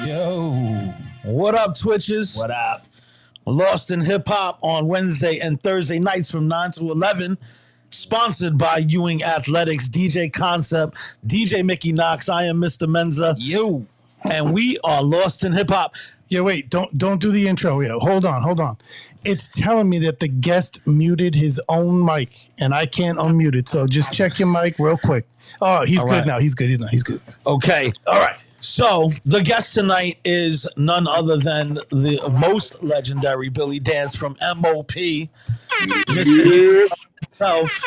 Yo, What up, Twitches? what up? Lost in Hip Hop on Wednesday and Thursday nights from 9 to 11. Sponsored by Ewing Athletics, DJ Concept, DJ Mickey Knox. I am Mr. Menza, Yo, and we are Lost in Hip Hop. Yeah, wait, don't do the intro yet. Hold on. It's telling me that the guest muted his own mic, and I can't unmute it. So just check your mic real quick. Oh, he's All good right. now. He's good. He's good. Okay. All right. So the guest tonight is none other than the most legendary Billy Danze from M.O.P. Mr. himself.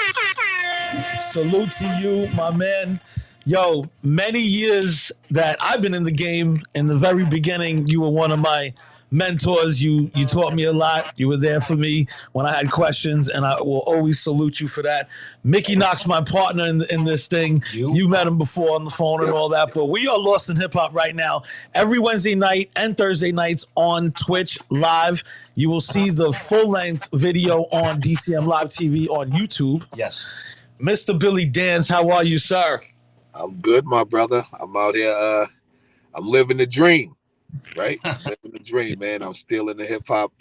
Salute to you, my man. Yo, many years that I've been in the game. In the very beginning, you were one of my mentors. You taught me a lot. You were there for me when I had questions, and I will always salute you for that. Mickey Knox, my partner in this thing. You met him before on the phone and all that, but we are Lost in Hip Hop right now. Every Wednesday night and Thursday nights on Twitch Live. You will see the full-length video on DCM Live TV on YouTube. yes. Mr. Billy Danze, how are you, sir? I'm good, my brother. I'm out here. I'm living the dream, right? Living the dream, man. I'm still in the hip hop.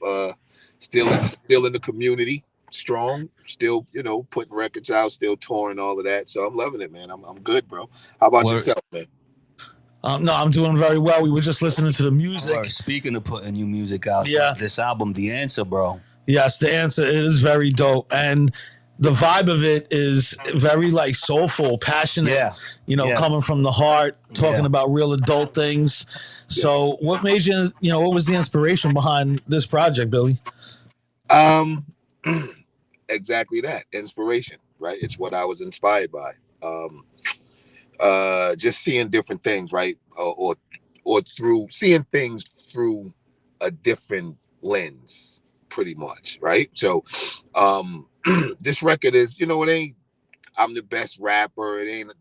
Still in the community, strong. Still, putting records out. Still touring, all of that. So I'm loving it, man. I'm good, bro. How about yourself, man? No, I'm doing very well. We were just listening to the music. Word. Speaking of putting new music out, Yeah. this album, The Answer, bro. Yes, the answer is very dope, and the vibe of it is very like soulful, passionate. Yeah. Yeah. Coming from the heart, talking Yeah. about real adult things. So, what made you? What was the inspiration behind this project, Billy? Exactly that. Inspiration, right? It's what I was inspired by. Just seeing different things, right? Or through seeing things through a different lens, pretty much, right? So, this record is, it ain't I'm the best rapper. It ain't,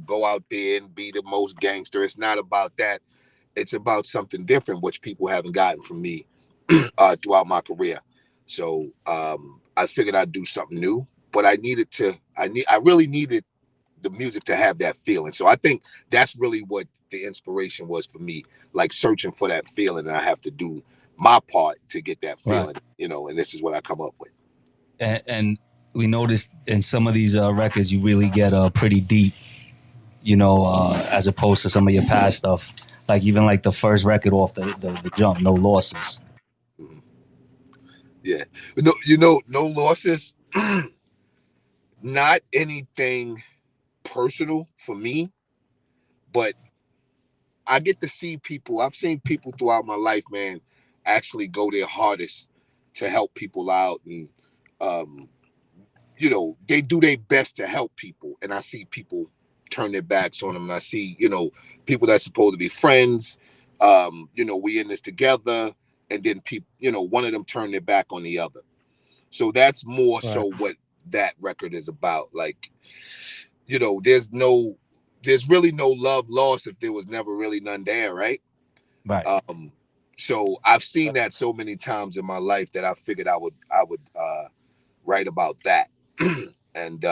go out there and be the most gangster. It's not about that. It's about something different, which people haven't gotten from me throughout my career. So I figured I'd do something new, but I really needed the music to have that feeling. So I think that's really what the inspiration was for me, like searching for that feeling, and I have to do my part to get that feeling, and this is what I come up with. And we noticed in some of these records, you really get pretty deep, as opposed to some of your past stuff. Like even like the first record off the jump, No Losses. Mm-hmm. Yeah. No losses. Not anything personal for me, but I get to see people. I've seen people throughout my life, man, actually go their hardest to help people out, and they do their best to help people, and I see people turn their backs on them, and I see people that's supposed to be friends, we in this together, and then people, one of them turn their back on the other. So that's more so what that record is about. Like, there's really no love lost if there was never really none there, right? Right. So I've seen that so many times in my life that I figured I would write about that. And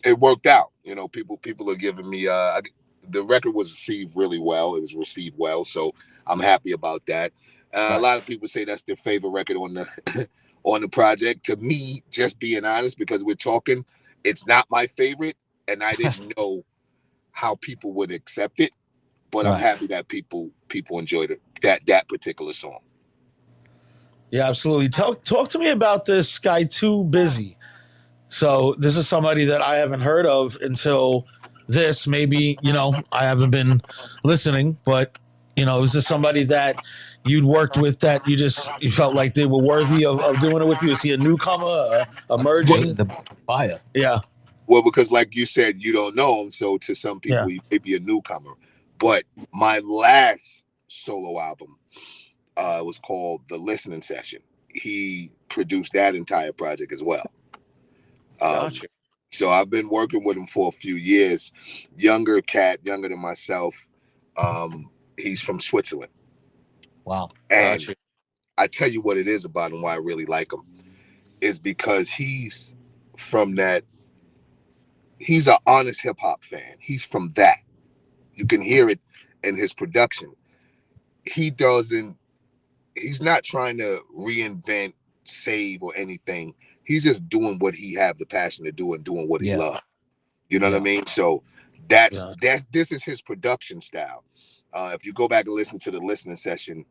it worked out. People are giving me the record was received really well. It was received well, so I'm happy about that. A lot of people say that's their favorite record on the on the project. To me, just being honest, because we're talking, it's not my favorite, and I didn't know how people would accept it. But I'm happy that people enjoyed it, that particular song. Yeah, absolutely. Talk to me about this guy, Too Busy. So this is somebody that I haven't heard of until this. Maybe I haven't been listening, but is this somebody that you'd worked with that you felt like they were worthy of doing it with you? Is he a newcomer, emerging? The buyer. Yeah. Well, because like you said, you don't know him, so to some people he may be a newcomer. But my last solo album was called The Listening Session. He produced that entire project as well. Gotcha. So I've been working with him for a few years. Younger than myself. He's from Switzerland. Wow. And Gotcha. I tell you what it is about him, why I really like him, is because he's from that. He's an honest hip hop fan. He's from that. You can hear it and his production. He doesn't. He's not trying to reinvent, save, or anything. He's just doing what he have the passion to do and doing what he Yeah. loves. You know what I Yeah. mean? So Yeah. this is his production style. If you go back and listen to the listening session,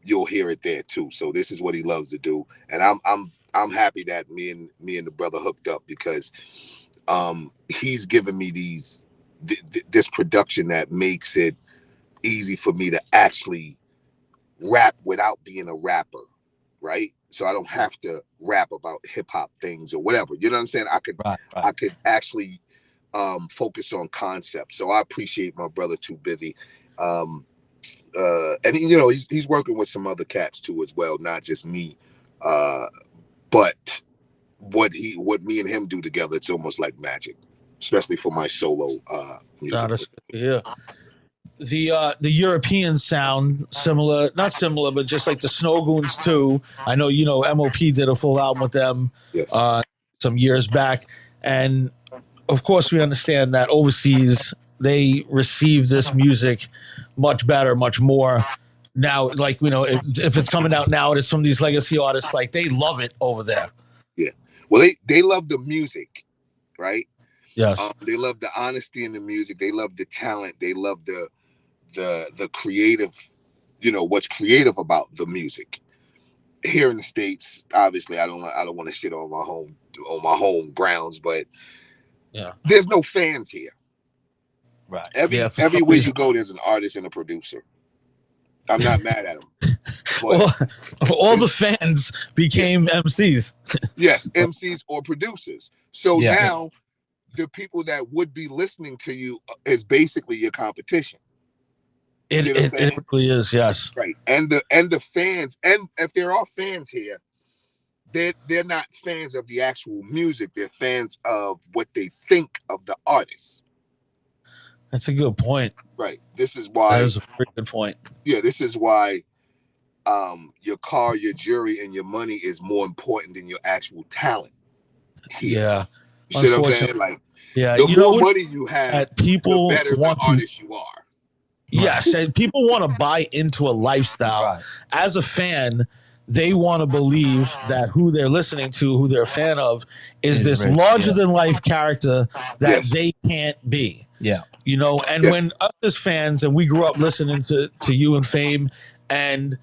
you'll hear it there too. So this is what he loves to do, and I'm happy that me and the brother hooked up because he's given me this production that makes it easy for me to actually rap without being a rapper, right? So I don't have to rap about hip hop things or whatever. You know what I'm saying? Right. Right. I could actually focus on concept. So I appreciate my brother Too Busy. And you know, he's working with some other cats too as well, not just me. But what me and him do together, it's almost like magic, especially for my solo music. That's good to hear. The European sound similar, not similar, but just like the Snow Goons too. I know M.O.P did a full album with them Yes. some years back, and of course we understand that overseas they receive this music much better, much more now. Like if it's coming out now, it's from these legacy artists. Like they love it over there. Yeah. Well, they love the music, right? Yes. They love the honesty in the music. They love the talent. They love the creative, what's creative about the music. Here in the States, obviously, I don't want to shit on my home grounds, but Yeah. there's no fans here. Right. Yeah. Everywhere you go, there's an artist and a producer. I'm not mad at them, but all the fans became MCs. yes, MCs or producers. So Yeah. now the people that would be listening to you is basically your competition. It really is, yes. Right. And the fans, and if there are fans here, they're not fans of the actual music. They're fans of what they think of the artist. That's a good point. Right. This is why. That is a very good point. Yeah. This is why. Your car, your jewelry, and your money is more important than your actual talent. Here. Yeah. You see what I'm saying? Like, yeah, the more money you have, the people better the artist you are. Yes, and people want to buy into a lifestyle. Right. As a fan, they want to believe that who they're listening to, who they're a fan of, is this rich, larger yeah. than life character that Yes. they can't be. Yeah. And when us as fans, and we grew up listening to you and Fame, and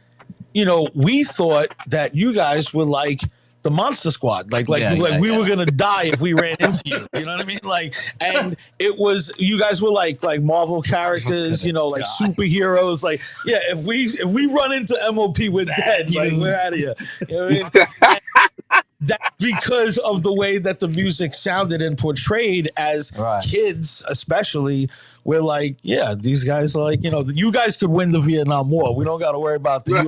we thought that you guys were like the Monster Squad, like we were gonna die if we ran into you. You know what I mean? Like, and it was you guys were like Marvel characters, like superheroes. Like, yeah, if we run into M.O.P, we're dead. Like, we're out of here. You know what I mean? That's because of the way that the music sounded and portrayed as kids, especially. We're like, yeah, these guys are like, you guys could win the Vietnam War. We don't got to worry about the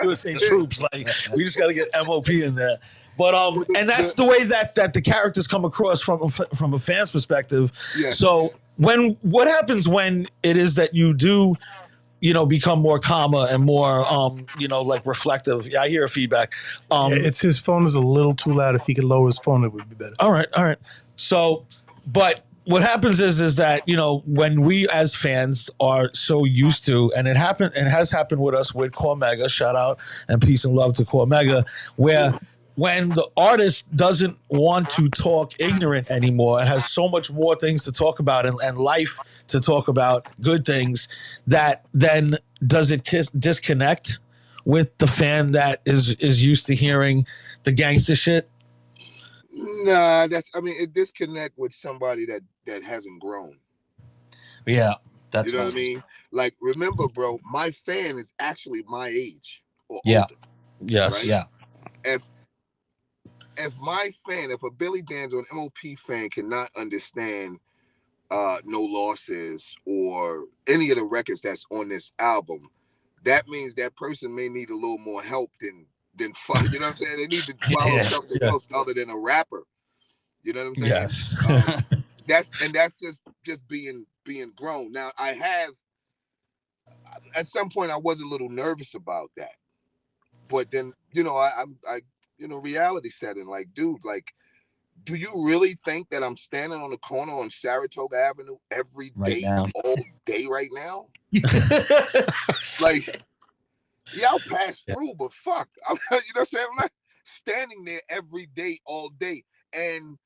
USA troops. Like, we just got to get M.O.P in there. But and that's the way that the characters come across from a fan's perspective. Yeah. So what happens when it is that you do, become more calmer and more, like reflective? Yeah, I hear a feedback. It's his phone is a little too loud. If he could lower his phone, it would be better. All right. So, but what happens is that, when we as fans are so used to, and it has happened with us with Cormega, shout out and peace and love to Cormega, where when the artist doesn't want to talk ignorant anymore and has so much more things to talk about and life to talk about, good things, that then does it disconnect with the fan that is used to hearing the gangster shit? Nah, it disconnect with somebody that hasn't grown. Yeah, that's what I mean. Like, remember, bro, my fan is actually my age or older. Yes. Right? Yeah. If my fan, if a Billy Danze or an M.O.P fan cannot understand No Losses or any of the records that's on this album, that means that person may need a little more help than fun. You know what I'm saying? They need to follow something else other than a rapper. You know what I'm saying? Yes. That's just being grown. Now, I have at some point I was a little nervous about that, but then I reality setting, like, dude, like, do you really think that I'm standing on the corner on Saratoga Avenue every Right day, now. all day right now? Like, yeah, I'll pass through, but fuck, you know what I'm saying? I'm not standing there every day, all day. And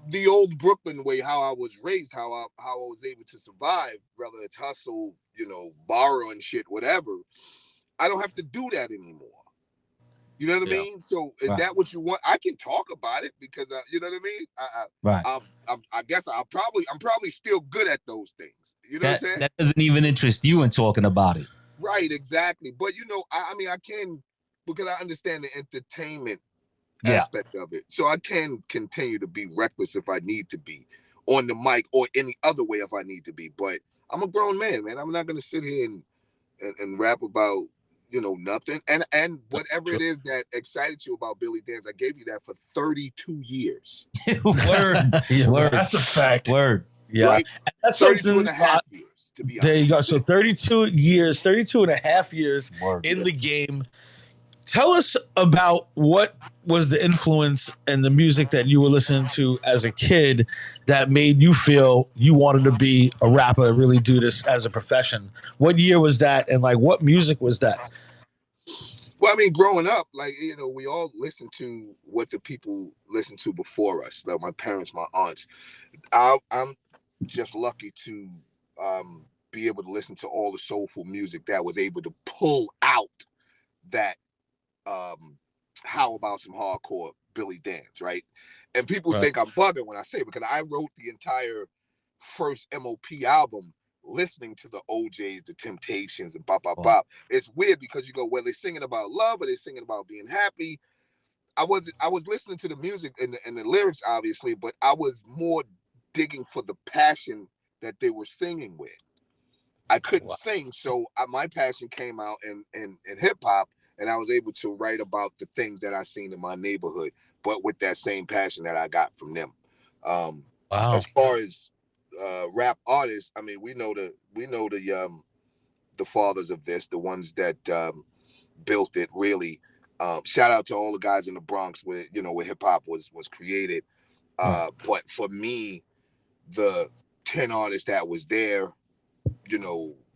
the old Brooklyn way, how I was raised, how I was able to survive, whether it's hustle, you know, borrow and shit, whatever. I don't have to do that anymore. You know what I mean? So is that what you want? I can talk about it because you know what I mean. Right. I guess I'm probably still good at those things. You know what I'm saying? That doesn't even interest you in talking about it. Right, exactly. But you know, I mean, I can, because I understand the entertainment Yeah. aspect of it. So I can continue to be reckless if I need to be on the mic or any other way if I need to be. But I'm a grown man. I'm not gonna sit here and rap about, you know, nothing. And whatever it is that excited you about Billy Danze, I gave you that for 32 years. Word. Word. That's a fact. Word. Yeah. Right? And that's 32 something and a half years, to be honest. There you go. So 32 years, 32 and a half years Word. in the game. Tell us about what was the influence and the music that you were listening to as a kid that made you feel you wanted to be a rapper and really do this as a profession. What year was that? And like, what music was that? Well, I mean, growing up, like, you know, we all listened to what the people listened to before us, like my parents, my aunts. I'm just lucky to be able to listen to all the soulful music that was able to pull out that how about some hardcore Billy Danze, right? And people think I'm bugging when I say it, because I wrote the entire first M.O.P. album listening to the OJs, the Temptations, and bop, bop, bop. It's weird because you go, well, they're singing about love or they're singing about being happy. I was listening to the music and the lyrics, obviously, but I was more digging for the passion that they were singing with. I couldn't sing, so my passion came out in hip hop, and I was able to write about the things that I seen in my neighborhood, but with that same passion that I got from them. As far as rap artists, I mean, we know the fathers of this, the ones that built it really. Shout out to all the guys in the Bronx where hip hop was created. But for me, the 10 artists that was there,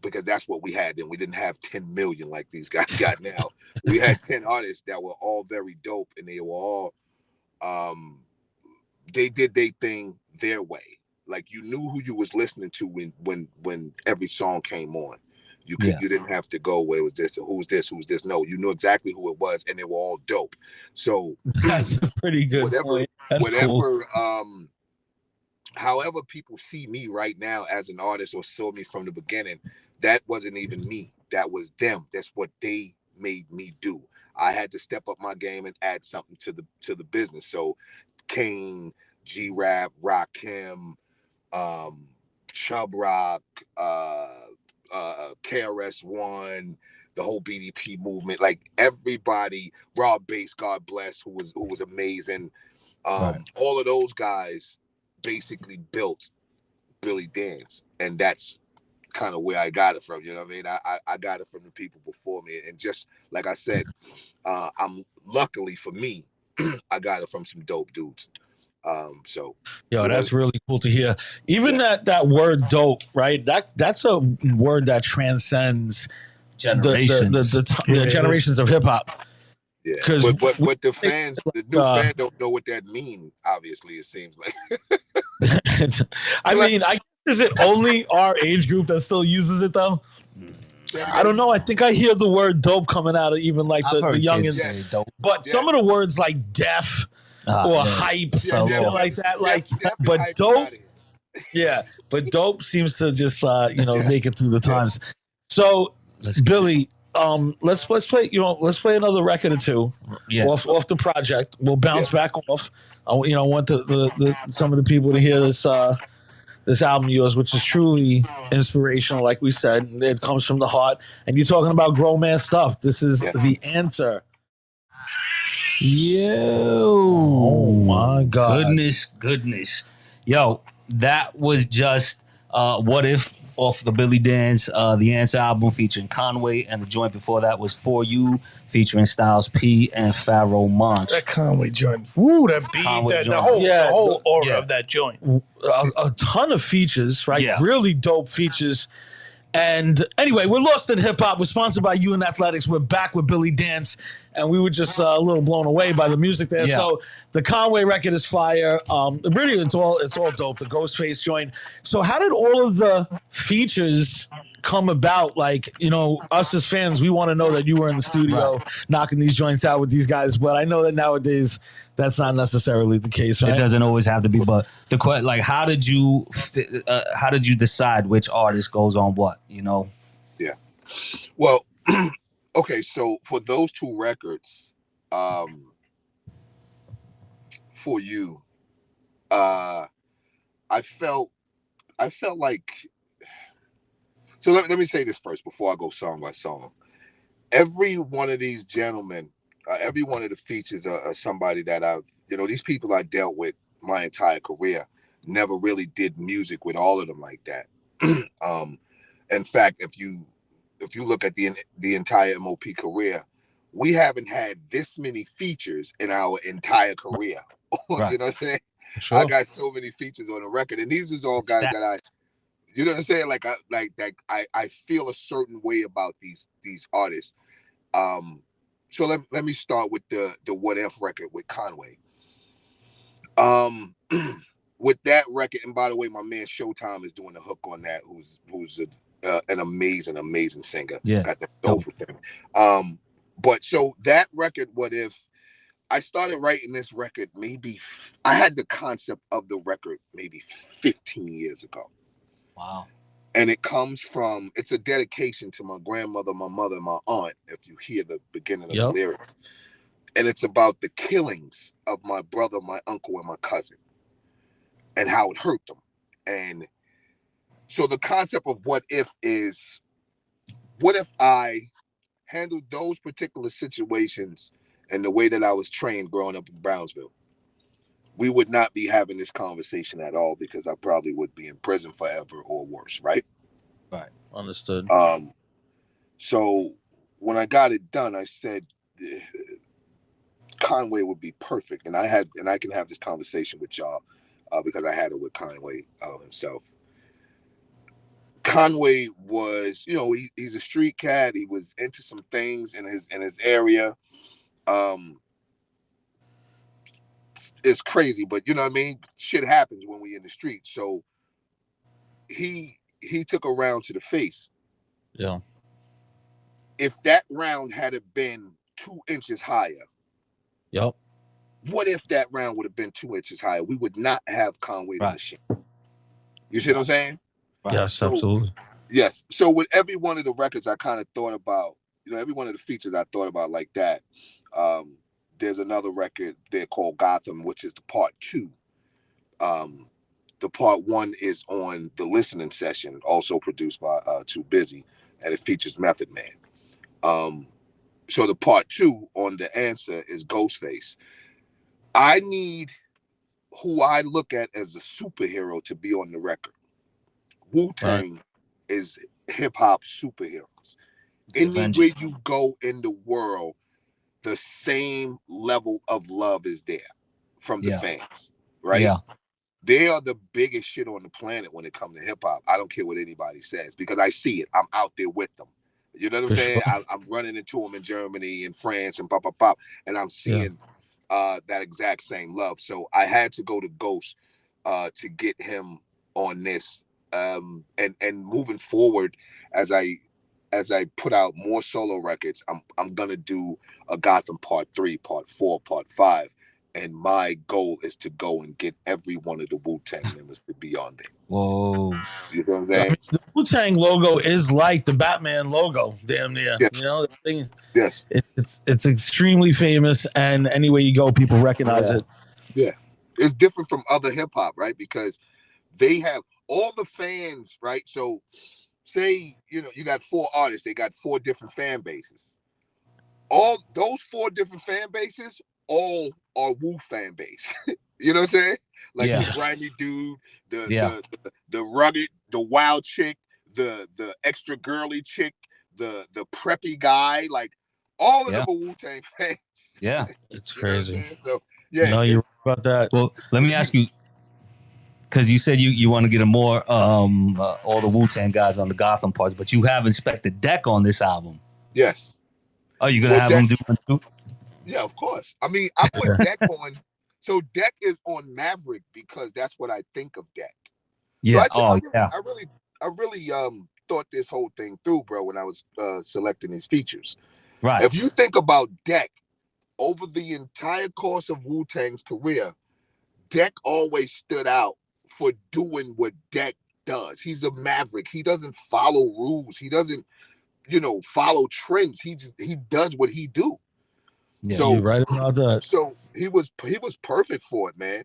because that's what we had then. We didn't have 10 million like these guys got now. We had 10 artists that were all very dope, and they were all they did their thing their way. Like, you knew who you was listening to when every song came on. You didn't have to go, where was this, or who's this? No, you knew exactly who it was, and they were all dope. So that's a pretty good point. That's cool. However people see me right now as an artist or saw me from the beginning, that wasn't even me. That was them. That's what they made me do. I had to step up my game and add something to the business. So Kane, G-Rap, Rakim, Chub Rock, KRS-One, the whole BDP movement, like everybody, Rob Bass, God bless, who was amazing. All of those guys basically built Billy Danze, and that's kind of where I got it from. You know what I mean? I got it from the people before me, and just like I said, I'm luckily for me, I got it from some dope dudes. That's really cool to hear. Even that word "dope," right? That's a word that transcends generations, the generations of hip hop. Yeah, but the fans, the new fan, don't know what that means. Obviously, it seems like. I mean, is it only our age group that still uses it though? I don't know. I think I hear the word "dope" coming out of even like the youngins. But some of the words like "deaf" or "hype" and shit like that, but dope. Yeah, but dope seems to just make it through the times. So, Billy, let's play another record or two off the project. We'll bounce back off. I want some of the people to hear this album of yours, which is truly inspirational. Like we said, it comes from the heart. And you're talking about grown man stuff. This is The Answer. Yo, oh my God, goodness. Yo, that was just what if off the Billy Danze, the Answer album featuring Conway, and the joint before that was For You featuring Styles P and Pharaoh Monch. That Conway joint. Woo, that beat, Conway the joint. whole aura yeah. of that joint. A ton of features, right? Yeah. Really dope features. And anyway, we're Lost in Hip Hop. We're sponsored by UN Athletics. We're back with Billy Danze, and we were just a little blown away by the music there. Yeah. So the Conway record is fire. Really, it's all dope. The Ghostface joint. So how did all of the features come about? Like, you know, us as fans, we want to know that you were in the studio knocking these joints out with these guys. But I know that nowadays that's not necessarily the case, right? It doesn't always have to be, but the question, like, how did you decide which artist goes on what? You know? Yeah. Well, okay. So for those two records, For You, I felt like. So let me say this first before I go song by song. Every one of these gentlemen, every one of the features are somebody that these people I dealt with my entire career. Never really did music with all of them like that. In fact, if you look at the entire M.O.P career, we haven't had this many features in our entire career. Right. You know what I'm saying? Sure. I got so many features on the record, and these is all guys that you know what I'm saying? Like I feel a certain way about these artists. So let me start with the What If record with Conway. With that record, and by the way, my man Showtime is doing the hook on that. Who's an amazing singer. Yeah. Got that dope with him. But so that record, What If, I started writing this record I had the concept of the record maybe 15 years ago. Wow. And it's a dedication to my grandmother, my mother, and my aunt, if you hear the beginning of the lyrics. And it's about the killings of my brother, my uncle, and my cousin, and how it hurt them. And so the concept of what if is, what if I handled those particular situations in the way that I was trained growing up in Brownsville? We would not be having this conversation at all, because I probably would be in prison forever or worse, right? Right. Understood. So when I got it done, I said Conway would be perfect, and I can have this conversation with y'all because I had it with Conway himself. Conway was, he's a street cat. He was into some things in his area. It's crazy, but you know what I mean? Shit happens when we in the street. So he took a round to the face. Yeah. If that round had been 2 inches higher, Yep. what if that round would have been 2 inches higher? We would not have Conway the Machine. You see what I'm saying? Right. Yes, absolutely. Yes. So with every one of the records, I kind of thought about, every one of the features I thought about like that. There's another record there called Gotham, which is the part 2. The part 1 is on the listening session, also produced by Too Busy, and it features Method Man. So the part 2 on The Answer is Ghostface. I need who I look at as a superhero to be on the record. Wu-Tang is hip-hop superheroes. Anywhere you go in the world, the same level of love is there from the fans, right? Yeah. They are the biggest shit on the planet when it comes to hip-hop. I don't care what anybody says, because I see it. I'm out there with them. You know what I'm saying? Sure. I'm running into them in Germany and France and pop, and I'm seeing that exact same love. So I had to go to Ghost to get him on this. And moving forward, as I put out more solo records, I'm gonna do a Gotham Part 3, Part 4, Part 5. And my goal is to go and get every one of the Wu-Tang members to be on there. Whoa. You know what I'm saying? The Wu-Tang logo is like the Batman logo, damn near. Yes. You know, the thing, yes. It's extremely famous, and anywhere you go, people recognize it. Yeah. It's different from other hip-hop, right? Because they have all the fans, right? So say, you got 4 artists. They got 4 different fan bases. All those 4 different fan bases all are Wu fan base. You know what I'm saying? Like the grimy dude, the rugged, the wild chick, the extra girly chick, the preppy guy, like all of them are Wu-Tang fans. Yeah, it's You know what I'm crazy. saying? So yeah, No, you're right about that. well, let me ask you, because you said you want to get a more all the Wu-Tang guys on the Gotham parts, but you have inspected Deck on this album. yes. Oh, you're gonna Well, have him do one too? Yeah, of course. I mean, I put Deck on. So Deck is on Maverick because that's what I think of Deck. So Yeah. I really thought this whole thing through, bro, when I was selecting these features. Right. If you think about Deck over the entire course of Wu-Tang's career, Deck always stood out for doing what Deck does. He's a maverick. He doesn't follow rules. He doesn't, follow trends. He does what he do. Yeah, So you're right about that. So he was perfect for it, man.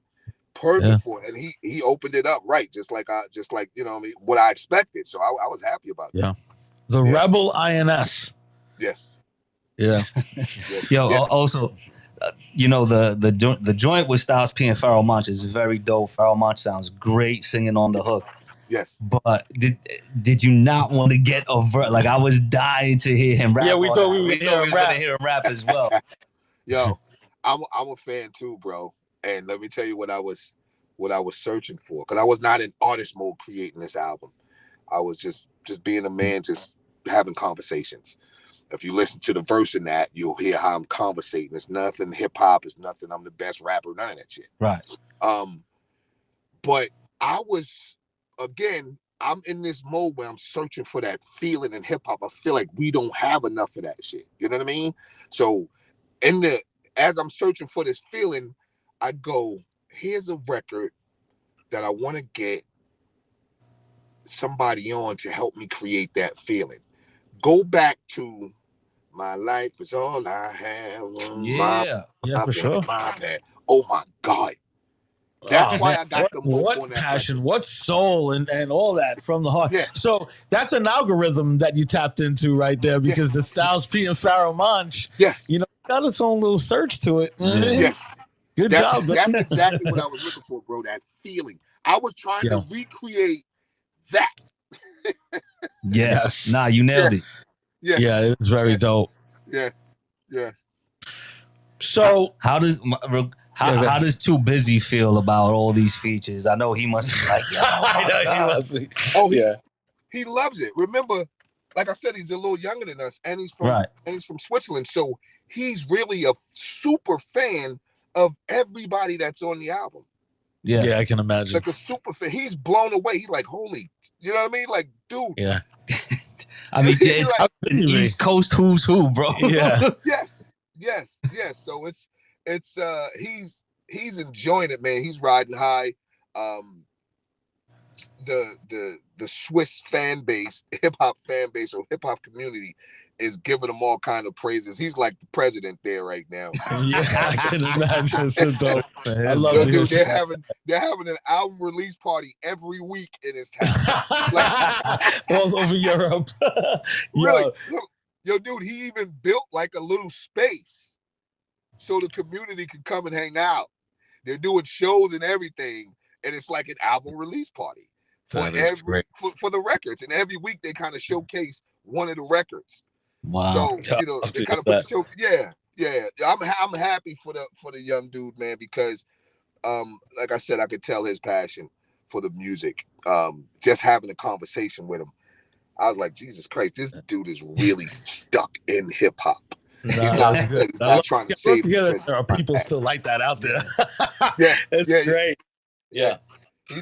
Perfect for it, and he opened it up right, just like what I expected. So I was happy about that. Yeah, the Rebel INS. Yes. Yeah. Yes. Yo, Yeah. also, the joint with Styles P and Pharoah Monch is very dope. Pharoah Monch sounds great singing on the hook. Yes. But did you not want to get a like I was dying to hear him rap? Yeah, we thought we was gonna hear him rap as well. Yo, I'm a fan too, bro. And let me tell you what I was searching for, because I was not in artist mode creating this album. I was just being a man, just having conversations. If you listen to the verse in that, you'll hear how I'm conversating. It's nothing hip hop. It's nothing. I'm the best rapper. None of that shit. Right. But I was, again, I'm in this mode where I'm searching for that feeling in hip hop. I feel like we don't have enough of that shit. You know what I mean? So as I'm searching for this feeling, I go, here's a record that I want to get somebody on to help me create that feeling. Go back to My Life Is All I Have. Yeah. For sure. My bad. Oh my God. That's why I got them both on that passion, record. what soul and all that from the heart. Yeah. So that's an algorithm that you tapped into right there, because the Styles P and Pharoah Monch, got its own little search to it. Yes. Good job. That's exactly what I was looking for, bro. That feeling. I was trying to recreate that. Yes. Nah, you nailed it. Yeah, it's very dope. Yeah. Yeah. So how does Too Busy feel about all these features? I know he must be like, I know he must be. Oh yeah, he loves it. Remember, like I said, he's a little younger than us, and he's from Switzerland, so he's really a super fan of everybody that's on the album. Yeah, I can imagine. Like a super fan. He's blown away. He's like, holy, you know what I mean? Like, dude. Yeah. I mean, it's like, East Coast who's who, bro. Yeah. Yes. So it's he's enjoying it, man. He's riding high. The Swiss fan base, hip hop fan base, or hip hop community is giving him all kind of praises. He's like the president there right now. Yeah, I can imagine. It's so dope. I love Yo, to dude, hear they're having an album release party every week in his town. All over Europe. Really? Yo, dude, he even built like a little space so the community can come and hang out. They're doing shows and everything, and it's like an album release party for the records. And every week they kind of showcase one of the records. Wow. So they kind of put the show. Yeah. I'm happy for the young dude, man, because like I said, I could tell his passion for the music. Just having a conversation with him, I was like, Jesus Christ, this dude is really stuck in hip hop. He's not trying to save it. There are people still like that out there. It's great. Yeah.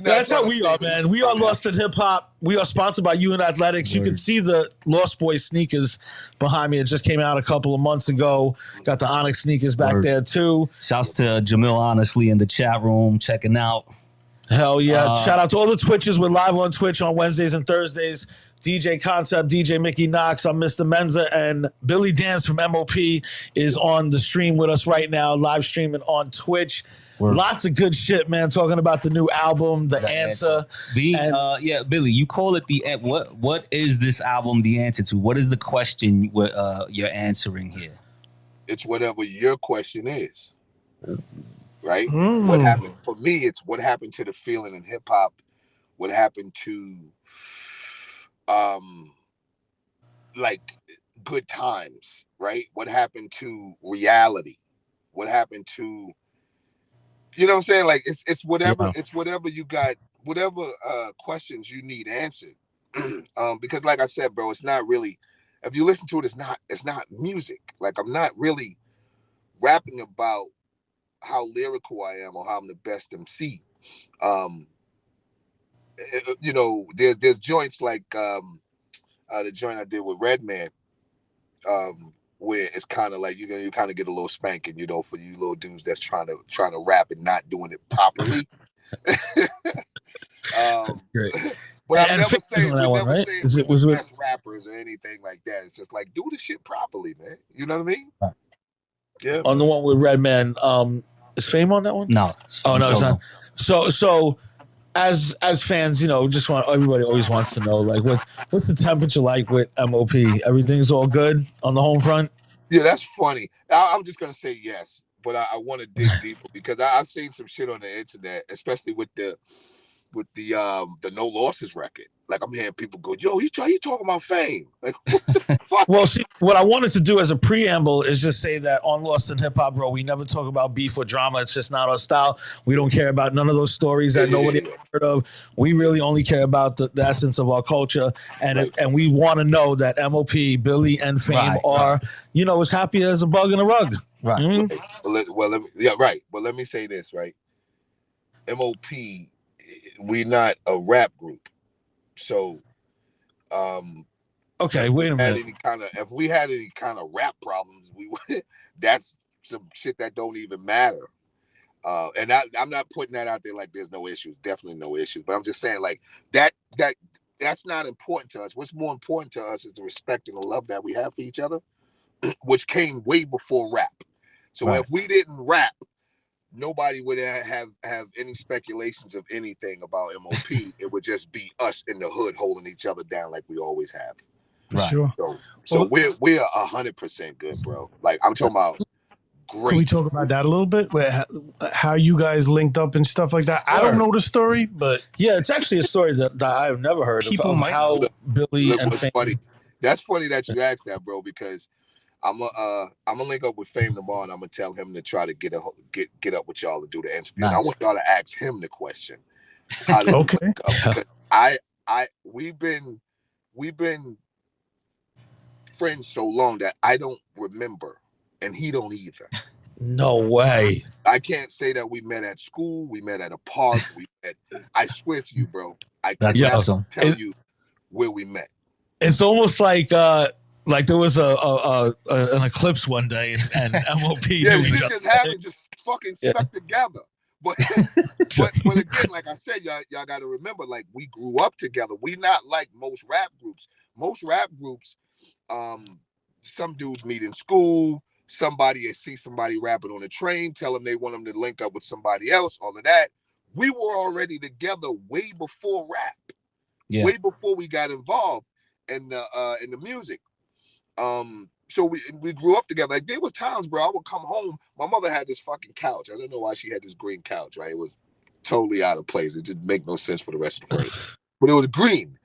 That's how we are, man. We are Lost in Hip Hop. We are sponsored by UN Athletics. You can see the Lost Boys sneakers behind me. It just came out a couple of months ago. Got the Onyx sneakers back there too. Shouts to Jamil Honestly in the chat room checking out. Hell yeah. Shout out to all the Twitches. We're live on Twitch on Wednesdays and Thursdays. DJ Concept, DJ Mickey Knox, I'm Mr. Menza, and Billy Danze from M.O.P. is on the stream with us right now, live streaming on Twitch. Lots of good shit, man. Talking about the new album, The Answer. Billy, you call it the what is this album the answer to? What is the question you're answering here? It's whatever your question is, right? What happened for me? It's what happened to the feeling in hip hop. What happened to like good times, right? What happened to reality? What happened to, you know what I'm saying? Like it's whatever, Yeah. it's whatever you got, whatever questions you need answered. Because like I said, bro, it's not really, if you listen to it, it's not music. Like I'm not really rapping about how lyrical I am or how I'm the best MC. Um, you know, there's joints like the joint I did with Redman, where it's kind of like you kind of get a little spanking, you know, for you little dudes that's trying to rap and not doing it properly. That's great. But And Fame was on that one, right? We Was the it? best rappers or anything like that. It's just like do the shit properly, man. You know what I mean? Yeah. On the one with Redman, is Fame on that one? No. Oh no, it's Solo. not. So as fans, you know, just want everybody always wants to know like what's the temperature like with M.O.P. Everything's all good on the home front. Yeah, that's funny. I'm just gonna say yes, but I want to dig deeper because I've seen some shit on the internet, especially with the No Losses record. Like I'm hearing people go, "Yo, he talking about Fame." Like, what the fuck? Well, see, what I wanted to do as a preamble is just say that on Lost in Hip Hop, bro, we never talk about beef or drama. It's just not our style. We don't care about none of those stories that nobody ever heard of. We really only care about the essence of our culture, and Right. and we want to know that M.O.P., Billy, and Fame are, you know, as happy as a bug in a rug. Right. Mhm. Well, let me, yeah, right. But let me say this, right? M.O.P. We not a rap group, so Okay, wait a minute. if we had any kind of rap problems, we would, that's some shit that don't even matter. And I'm not putting that out there like there's no issues, definitely no issues. But I'm just saying like that's not important to us. What's more important to us is the respect and the love that we have for each other, which came way before rap. So Right. if we didn't rap, nobody would have any speculations of anything about M.O.P. It would just be us in the hood holding each other down like we always have. For sure. So we're 100% good, bro. Like I'm talking about great. Can we talk about that a little bit? How you guys linked up and stuff like that? I don't know the story, but yeah, it's actually a story that I've never heard People of might how know. Billy and What's Fame. funny? That's funny that you asked that, bro, because I'm gonna link up with Fame tomorrow and I'm gonna tell him to try to get up with y'all to do the interview. Nice. I want y'all to ask him the question. How did Okay. we link up? Because we've been friends so long that I don't remember, and he don't either. No way. I can't say that we met at school, we met at a park, I swear to you, bro. I That's cannot awesome. tell you where we met. It's almost like there was an eclipse one day and M.O.P. Yeah, knew shit each other. just happened, just fucking stuck together. But again, like I said, y'all got to remember, like we grew up together. We not like most rap groups. Most rap groups, some dudes meet in school. Somebody see somebody rapping on a train, tell them they want them to link up with somebody else. All of that. We were already together way before rap. Yeah. Way before we got involved in the music. So we grew up together. Like there was times, bro, I would come home. My mother had this fucking couch. I don't know why she had this green couch, right? It was totally out of place. It didn't make no sense for the rest of the furniture. But it was green.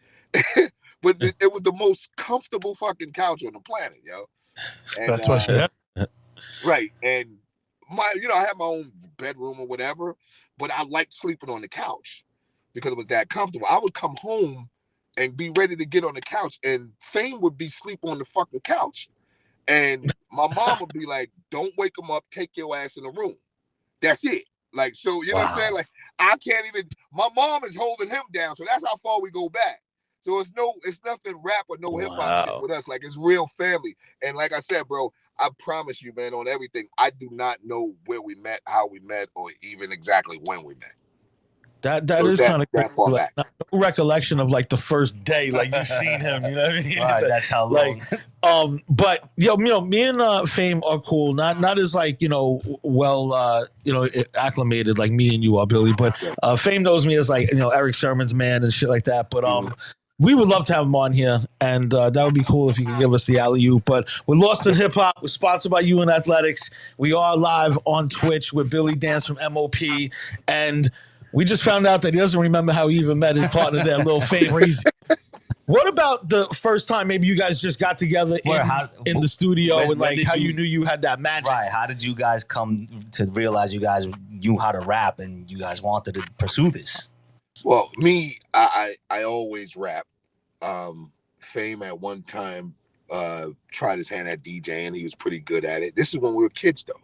But it was the most comfortable fucking couch on the planet, yo. And, That's why she had. right. And I had my own bedroom or whatever, but I liked sleeping on the couch because it was that comfortable. I would come home and be ready to get on the couch, and Fame would be asleep on the fucking couch. And my mom would be like, don't wake him up, take your ass in the room. That's it. Like, so, you know what I'm saying? Like, I can't even, my mom is holding him down. So that's how far we go back. So it's nothing rap or no hip hop shit with us. Like, it's real family. And like I said, bro, I promise you, man, on everything, I do not know where we met, how we met, or even exactly when we met. That is kind of that far like, back. no recollection of like the first day, like you've seen him, you know what I mean? Right, that's how long. Like, but me and Fame are cool. Not as like well acclimated like me and you are, Billy. But Fame knows me as like Eric Sermon's man and shit like that. But we would love to have him on here, and that would be cool if you could give us the alley-oop. But we're Lost in Hip Hop. We're sponsored by UN Athletics. We are live on Twitch with Billy Danze from M.O.P. And we just found out that he doesn't remember how he even met his partner there, Lil Fame. Crazy. What about the first time maybe you guys just got together in the studio when and like did how you knew you had that magic? Right. How did you guys come to realize you guys knew how to rap and you guys wanted to pursue this? Well, me, I always rap. Fame at one time tried his hand at DJing. He was pretty good at it. This is when we were kids, though.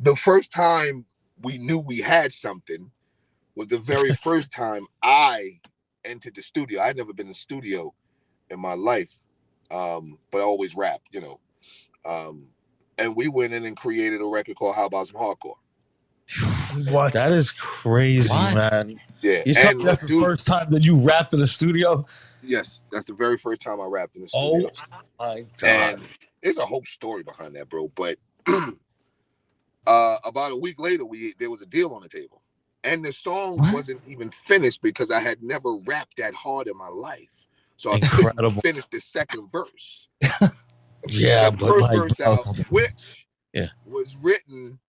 The first time we knew we had something was the very first time I entered the studio. I'd never been in the studio in my life, but I always rapped, you know. And we went in and created a record called How About Some Hardcore. What? That is crazy, What? man. Yeah, You said that's the first time that you rapped in the studio? Yes, that's the very first time I rapped in the Oh studio. my God. And there's a whole story behind that, bro. But about a week later, there was a deal on the table. And the song wasn't even finished because I had never rapped that hard in my life. So I couldn't finish the second verse. Yeah, the but first like, verse bro, out, which yeah, was written,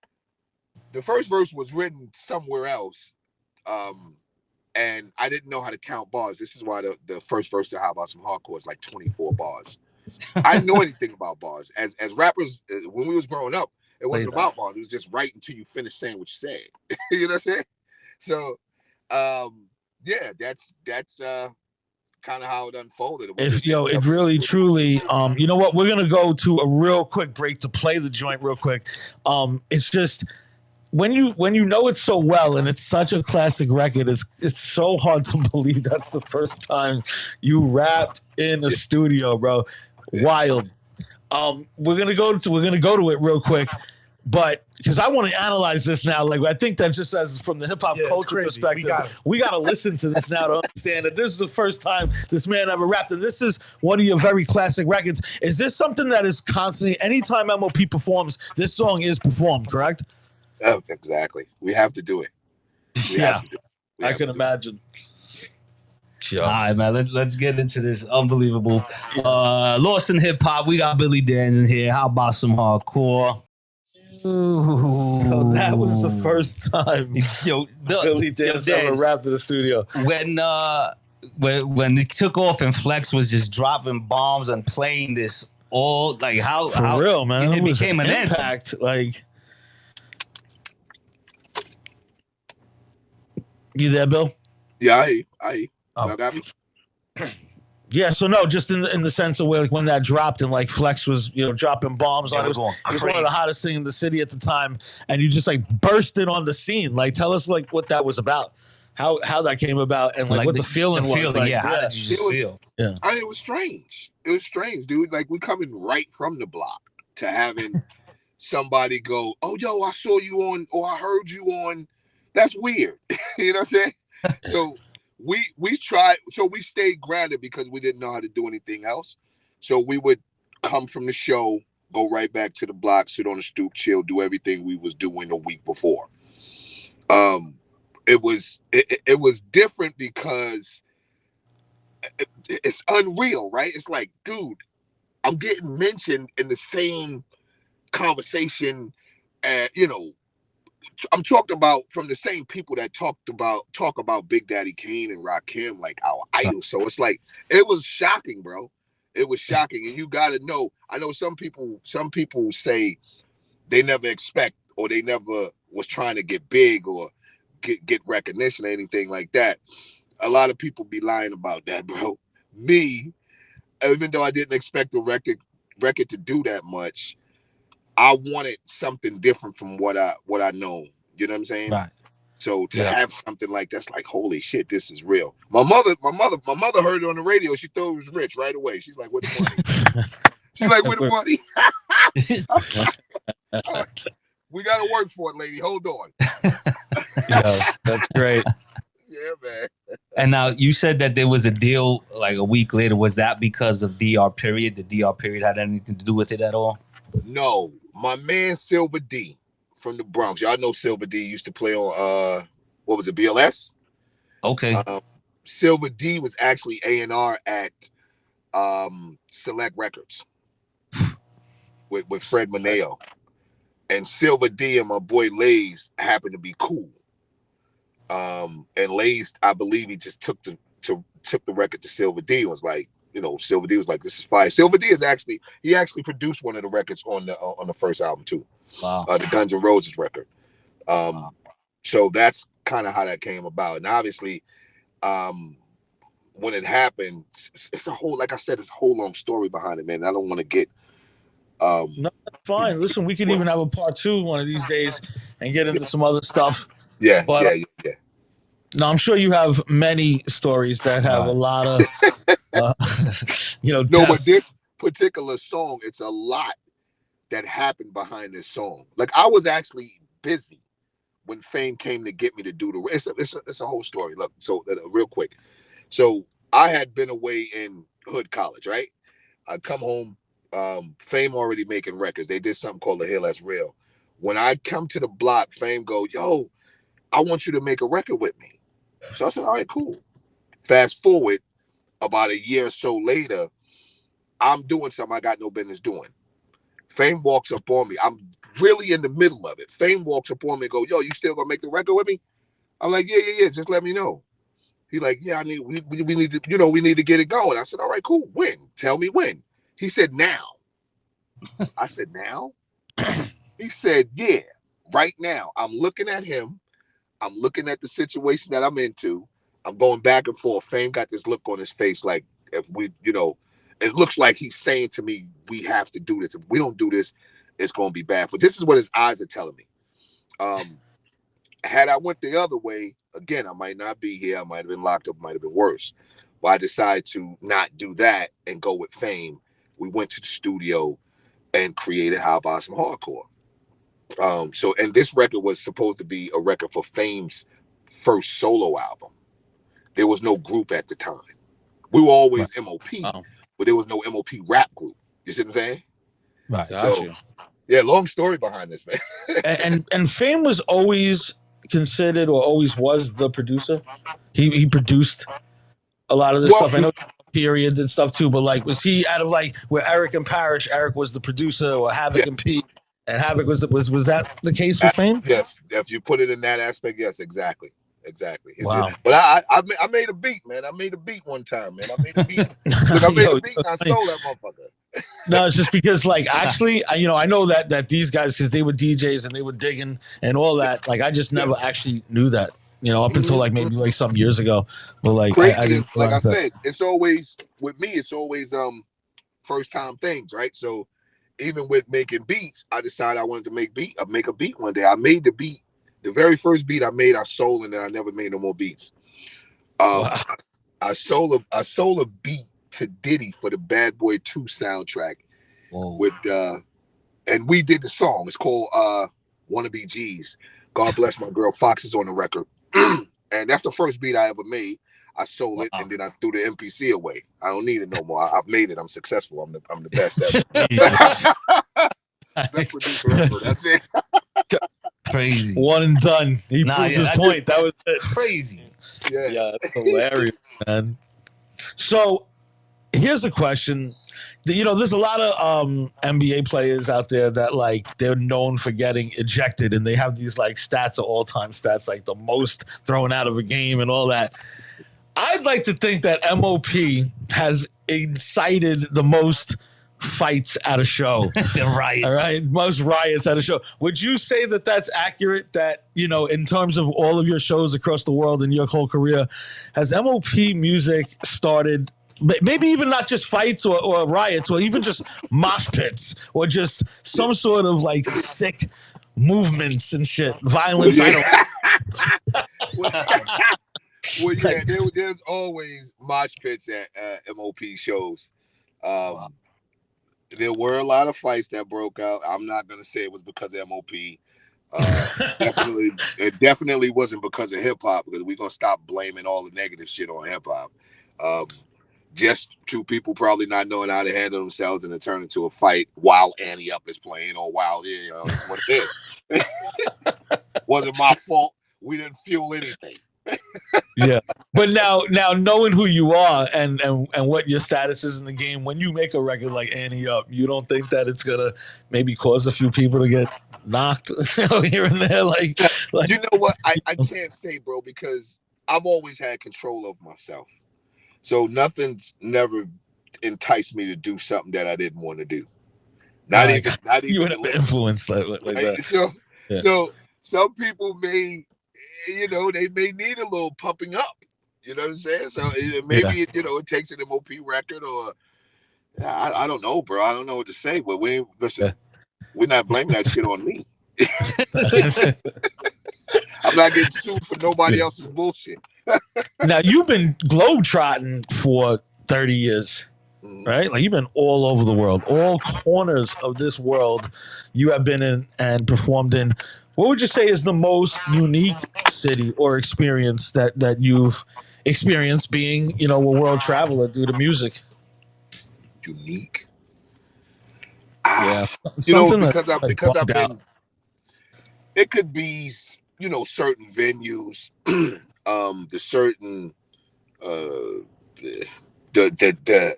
the first verse was written somewhere else. And I didn't know how to count bars. This is why the first verse to How About Some Hardcore is like 24 bars. I didn't know anything about bars. As rappers, when we was growing up, it wasn't about bars. It was just write until you finish saying what you said. You know what I'm saying? So, yeah, that's kind of how it unfolded. It really truly, you know what? We're gonna go to a real quick break to play the joint real quick. It's just when you know it so well and it's such a classic record, it's so hard to believe that's the first time you rapped in a studio, bro. Wild. We're gonna go to it real quick, but because I want to analyze this now, like I think that just as from the hip hop culture perspective, we got to listen to this now to understand that this is the first time this man ever rapped, and this is one of your very classic records. Is this something that is constantly, anytime M.O.P performs, this song is performed, correct? Oh, exactly. We have to do it. I can imagine. All right, man. Let's get into this unbelievable Lost in Hip Hop. We got Billy Danze in here. How about some hardcore? So that was the first time Billy Danze ever rapped in the studio. When it took off and Flex was just dropping bombs and playing this all like how real, man. It became an impact. Like, you there, Bill? Yeah, I got me. Yeah, so no, just in the sense of where like when that dropped and like Flex was dropping bombs on it. It was one of the hottest things in the city at the time, and you just like bursted on the scene. Like, tell us like what that was about, how that came about, and like what the feeling was. Like, how did you just feel? Yeah, it was strange. It was strange, dude. Like we coming right from the block to having somebody go, "Oh, yo, I saw you on, or I heard you on." That's weird. You know what I'm saying? So. We tried, so we stayed grounded because we didn't know how to do anything else. So we would come from the show, go right back to the block, sit on the stoop, chill, do everything we was doing a week before. It was different because it's unreal, right? It's like, dude, I'm getting mentioned in the same conversation, I'm talking about from the same people that talk about Big Daddy Kane and Rakim, like our idols. So it's like it was shocking, bro. It was shocking, and you got to know. I know some people say they never expect or they never was trying to get big or get recognition or anything like that. A lot of people be lying about that, bro. Me, even though I didn't expect the record to do that much, I wanted something different from what I know. You know what I'm saying? Right. So to have something like that's like, holy shit, this is real. My mother heard it on the radio. She thought it was Rich right away. She's like, "Where the money?" She's like, "Where the money?" We got to work for it, lady. Hold on. Yeah, that's great. Yeah, man. And now you said that there was a deal like a week later. Was that because of DR period? The DR period had anything to do with it at all? No, my man Silver D from the Bronx. Y'all know Silver D used to play on what was it, BLS? Okay. Silver D was actually A&R at Select Records with Fred Moneo. And Silver D and my boy Lays happened to be cool. And Lays, I believe he just took to took the record to Silver D and was like, Silver D was like, "This is fire." Silver D is actually produced one of the records on the first album too, Wow. the Guns N' Roses record. Wow. So that's kind of how that came about, and obviously, when it happened, it's a whole, like I said, it's a whole long story behind it, man. I don't want to get. No, that's fine. Listen, we could even have a part 2 one of these days and get into some other stuff. Yeah, But yeah. no, I'm sure you have many stories that have a lot of, No, depth. but this particular song, it's a lot that happened behind this song. Like, I was actually busy when Fame came to get me to do the. It's a whole story. Look, so real quick. So I had been away in Hood College, right? I'd come home. Fame already making records. They did something called The Hill That's Real. When I come to the block, Fame go, "Yo, I want you to make a record with me." So I said, "All right, cool." Fast forward about a year or so later, I'm doing something I got no business doing. Fame walks up on me. I'm really in the middle of it. Fame walks up on me and go, "Yo, you still gonna make the record with me?" I'm like, yeah. Just let me know. He like, "Yeah, we need to, we need to get it going." I said, "All right, cool. When? Tell me when." He said, "Now." I said, "Now?" He said, "Yeah, right now." I'm looking at him. I'm looking at the situation that I'm into. I'm going back and forth. Fame got this look on his face like, if we, it looks like he's saying to me, "We have to do this. If we don't do this, it's going to be bad." But this is what his eyes are telling me. Had I went the other way, again, I might not be here. I might have been locked up. Might have been worse. But I decided to not do that and go with Fame. We went to the studio and created How About Some Hardcore. And this record was supposed to be a record for Fame's first solo album. There was no group at the time. We were always M.O.P, but there was no M.O.P rap group. You see what I'm saying? Right. Gotcha. Yeah, long story behind this, man. and Fame was always considered, or always was, the producer. He produced a lot of this stuff. I know periods and stuff too, but like, was he out of like where Eric and Parrish? Eric was the producer, or Havoc and P, and Havoc was that the case with Fame? Yes, if you put it in that aspect, yes, exactly. Wow. But I made a beat, man. I made a beat one time, man. I made a beat. Look, I made a beat and I sold that motherfucker. No, it's just because, like, actually, I know that these guys, because they were DJs and they were digging and all that. Like, I just never actually knew that, up until like maybe like some years ago. But like, I didn't. Like I said, it's always with me. It's always first time things, right? So even with making beats, I decided I wanted to make a beat one day. I made the beat. The very first beat I made, I sold, and then I never made no more beats. Wow. I sold a beat to Diddy for the Bad Boy 2 soundtrack. Whoa. With and we did the song. It's called Wanna Be G's. God bless my girl. Fox is on the record. And that's the first beat I ever made. I sold it, and then I threw the MPC away. I don't need it no more. I've made it. I'm successful. I'm the best ever. Best producer ever. That's it. Crazy. One and done. He proved his point. That was it. Crazy. Yeah, that's hilarious, man. So here's a question. There's a lot of NBA players out there that like they're known for getting ejected, and they have these like stats of all-time stats, like the most thrown out of a game and all that. I'd like to think that M.O.P has incited the most fights at a show. Riots. All right. Most riots at a show. Would you say that that's accurate, that, in terms of all of your shows across the world and your whole career, has M.O.P music started maybe even not just fights or riots, or even just mosh pits, or just some sort of like sick movements and shit, violence? Well, yeah, there's always mosh pits at M.O.P shows. There were a lot of fights that broke out. I'm not gonna say it was because of M.O.P. It definitely wasn't because of hip hop, because we're gonna stop blaming all the negative shit on hip hop. Just two people probably not knowing how to handle themselves, and it turned into a fight while Annie Up is playing, or while what it is. Wasn't my fault. We didn't fuel anything. Yeah, but now knowing who you are and what your status is in the game, when you make a record like Annie Up, you don't think that it's gonna maybe cause a few people to get knocked here and there? Like you know what? I can't say, bro, because I've always had control of myself. So nothing's never enticed me to do something that I didn't want to do. Not Like, even, not you even would the have little shit. influenced like Right? that. So, Yeah. so some people may, they may need a little pumping up. You know what I'm saying? So Yeah. maybe it takes an M.O.P record, or I don't know, bro. I don't know what to say. But we ain't, listen. Yeah. We're not blaming that shit on me. I'm not getting sued for nobody Yeah. else's bullshit. Now you've been globetrotting for 30 years, Mhm. right? Like you've been all over the world, all corners of this world. You have been in and performed in. What would you say is the most unique city or experience that you've experienced being, a world traveler due to music? Unique. Yeah, You know, something that like because I've bugged out. been. It could be, certain venues, the certain, uh, the the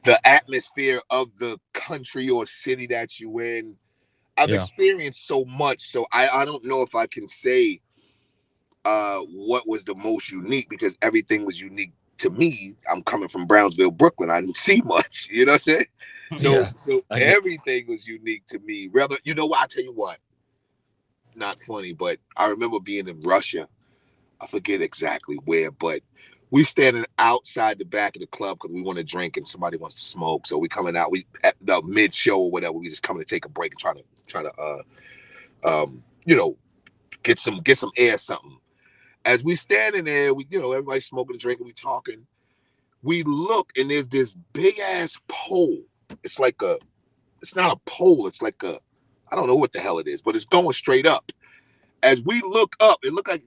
the atmosphere of the country or city that you in. I've Yeah, experienced so much, so I don't know if I can say what was the most unique, because everything was unique to me. I'm coming from Brownsville, Brooklyn. I didn't see much, you know what I'm saying? So yeah. so I get. everything was unique to me. Rather, what, I tell you what, not funny, but I remember being in Russia. I forget exactly where, but we standing outside the back of the club because we want to drink and somebody wants to smoke. So we coming out, we at the mid show or whatever, we just coming to take a break and trying to get some air, something. As we standing there, we everybody smoking and drinking, we talking. We look, and there's this big ass pole. It's like it's not a pole. It's like I don't know what the hell it is, but it's going straight up. As we look up, it looked like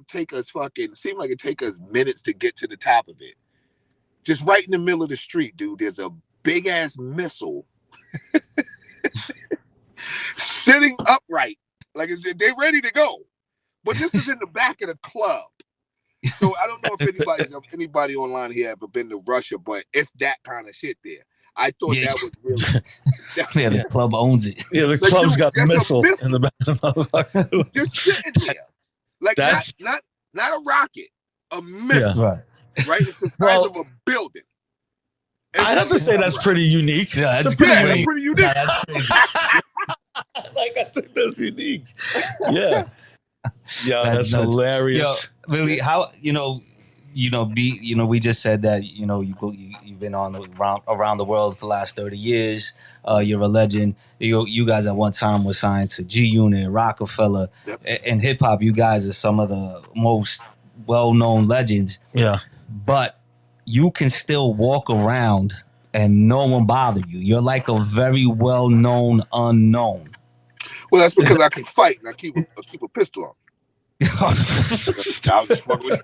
it seemed like it take us minutes to get to the top of it. Just right in the middle of the street, dude, there's a big ass missile sitting upright, like they ready to go. But this is in the back of the club. So I don't know if anybody online here ever been to Russia, but it's that kind of shit there. I thought Yeah, that was really yeah, the Yeah, club owns it. yeah. The like, club's dude, got a there's a missile in missile the back of the motherfucker. just sitting there, like That's not a rocket, a yeah. missile, Right. right? It's the size of Well, a building, and I'd have to sitting say that's upright. pretty unique. Yeah, It's that's a pretty Yeah, that's crazy. unique. pretty unique. Yeah, that's crazy. Like I think that's unique. Yeah, yeah, That's that's nuts. Yo, hilarious. Lily, how we just said that you've been on around the world for the last 30 years. You're a legend. You guys at one time were signed to G Unit, Rockefeller, Yep. in hip hop. You guys are some of the most well known legends, Yeah, but you can still walk around and no one bother you. You're like a very well known unknown. Well, that's Is because I can fight and I keep a pistol on me. I was just fucking with you.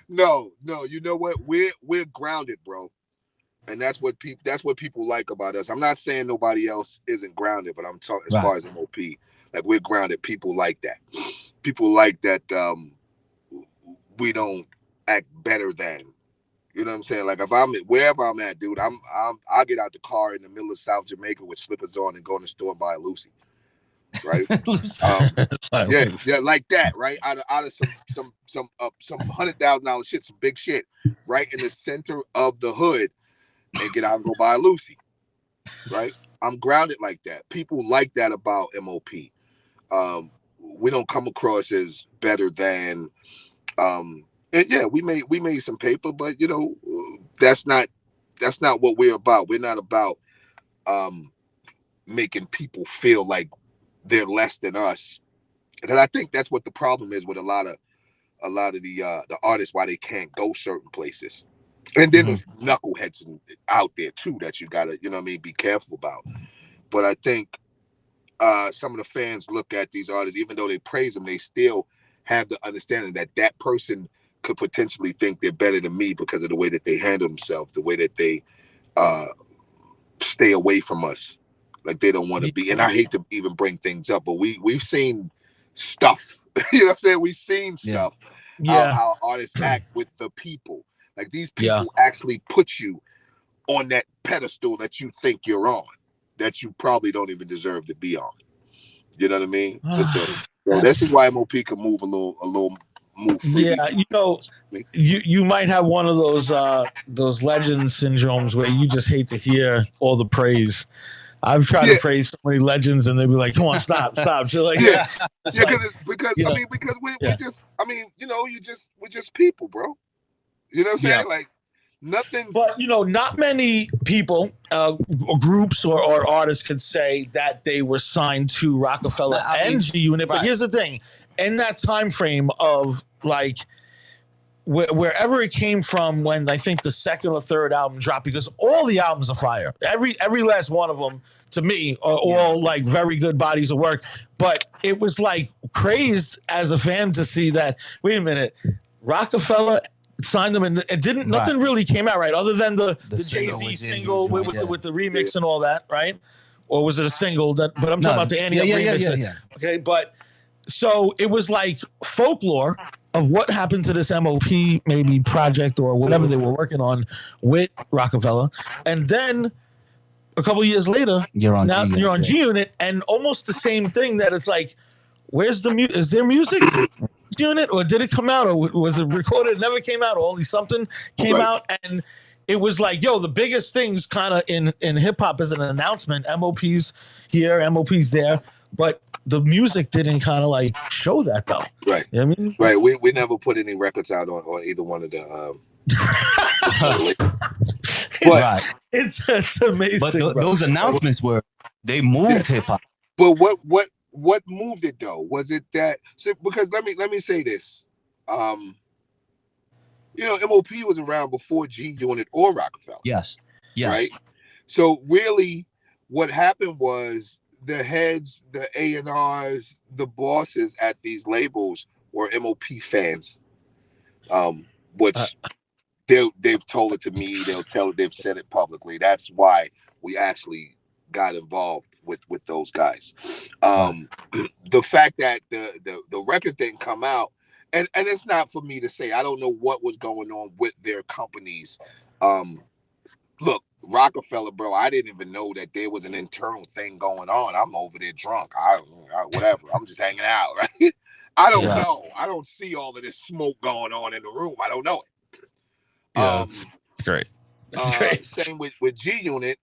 No, no. You know what? We're grounded, bro. And that's what people like about us. I'm not saying nobody else isn't grounded, but I'm talking as right. far as M.O.P. Like, we're grounded. People like that. People like that. We don't act better than. You know what I'm saying? Like, if I'm wherever I'm at, dude, I'll get out the car in the middle of South Jamaica with slippers on and go in the store and buy a Lucy, right? Um, yeah, yeah, like that, right? Out of some $100,000 shit, some big shit, right in the center of the hood, and get out and go buy a Lucy, right? I'm grounded like that. People like that about M.O.P. We don't come across as better than. And yeah, we made some paper, but that's not what we're about. We're not about um, making people feel like they're less than us. Because I think that's what the problem is with a lot of the artists, why they can't go certain places. And then Mhm. there's knuckleheads out there too that you gotta, be careful about. But I think some of the fans look at these artists, even though they praise them, they still have the understanding that that person could potentially think they're better than me because of the way that they handle themselves, the way that they uh, stay away from us, like they don't want to be. And I hate to even bring things up, but we've seen stuff. You know what I'm saying? We've seen Yeah. stuff, how yeah, how artists act with the people. Like, these yeah. people actually put you on that pedestal that you think you're on, that you probably don't even deserve to be on. You know what I mean? And so this is That's why M.O.P can move a little move freely. Yeah, you know, you might have one of those legend syndromes where you just hate to hear all the praise. I've tried to praise so many legends, and they'd be like, "Come on, stop!" Shit like that. Because I mean, because we just, I mean, you know, we're just people, bro. You know what I'm saying? Like nothing. But you know, not many people, groups or artists could say that they were signed to Rockefeller and G Unit. But here's the thing: in that time frame of like wherever it came from, when I think the second or third album dropped, because all the albums are fire. Every last one of them, to me, are all like very good bodies of work. But it was like crazed as a fan to see that. Wait a minute, Rockefeller signed them, and it didn't. Nothing really came out right, other than the Jay-Z single with the remix and all that, right? Or was it a single that? But I'm talking about the Annie remix. Yeah. Okay, but so it was like folklore of what happened to this M.O.P. maybe project or whatever they were working on with Rockefeller, and then a couple years later, you're on G Unit, and almost the same thing. That it's like, where's the music? Is there music? Unit, or did it come out, or was it recorded? It never came out, or only something came out, and it was like, yo, the biggest things kind of in hip hop is an announcement. M.O.P's here, M.O.P's there, but the music didn't kind of like show that though. Right. You know what I mean? Right. We never put any records out on either one of the. It's amazing. But those announcements they moved hip hop. But what moved it though? Was it that? So, because let me say this. You know, M.O.P. was around before G Unit or Rockefeller. Yes. Right. So really, what happened was the heads, the A&Rs, the bosses at these labels were M.O.P. fans, which they've told it to me. They've said it publicly. That's why we actually got involved with those guys. The fact that the records didn't come out, and it's not for me to say. I don't know what was going on with their companies. Look, Rockefeller, bro, I didn't even know that there was an internal thing going on. I'm over there drunk. I whatever. I'm just hanging out, right? I don't know. I don't see all of this smoke going on in the room. I don't know it. It's great. It's great. Same with G Unit.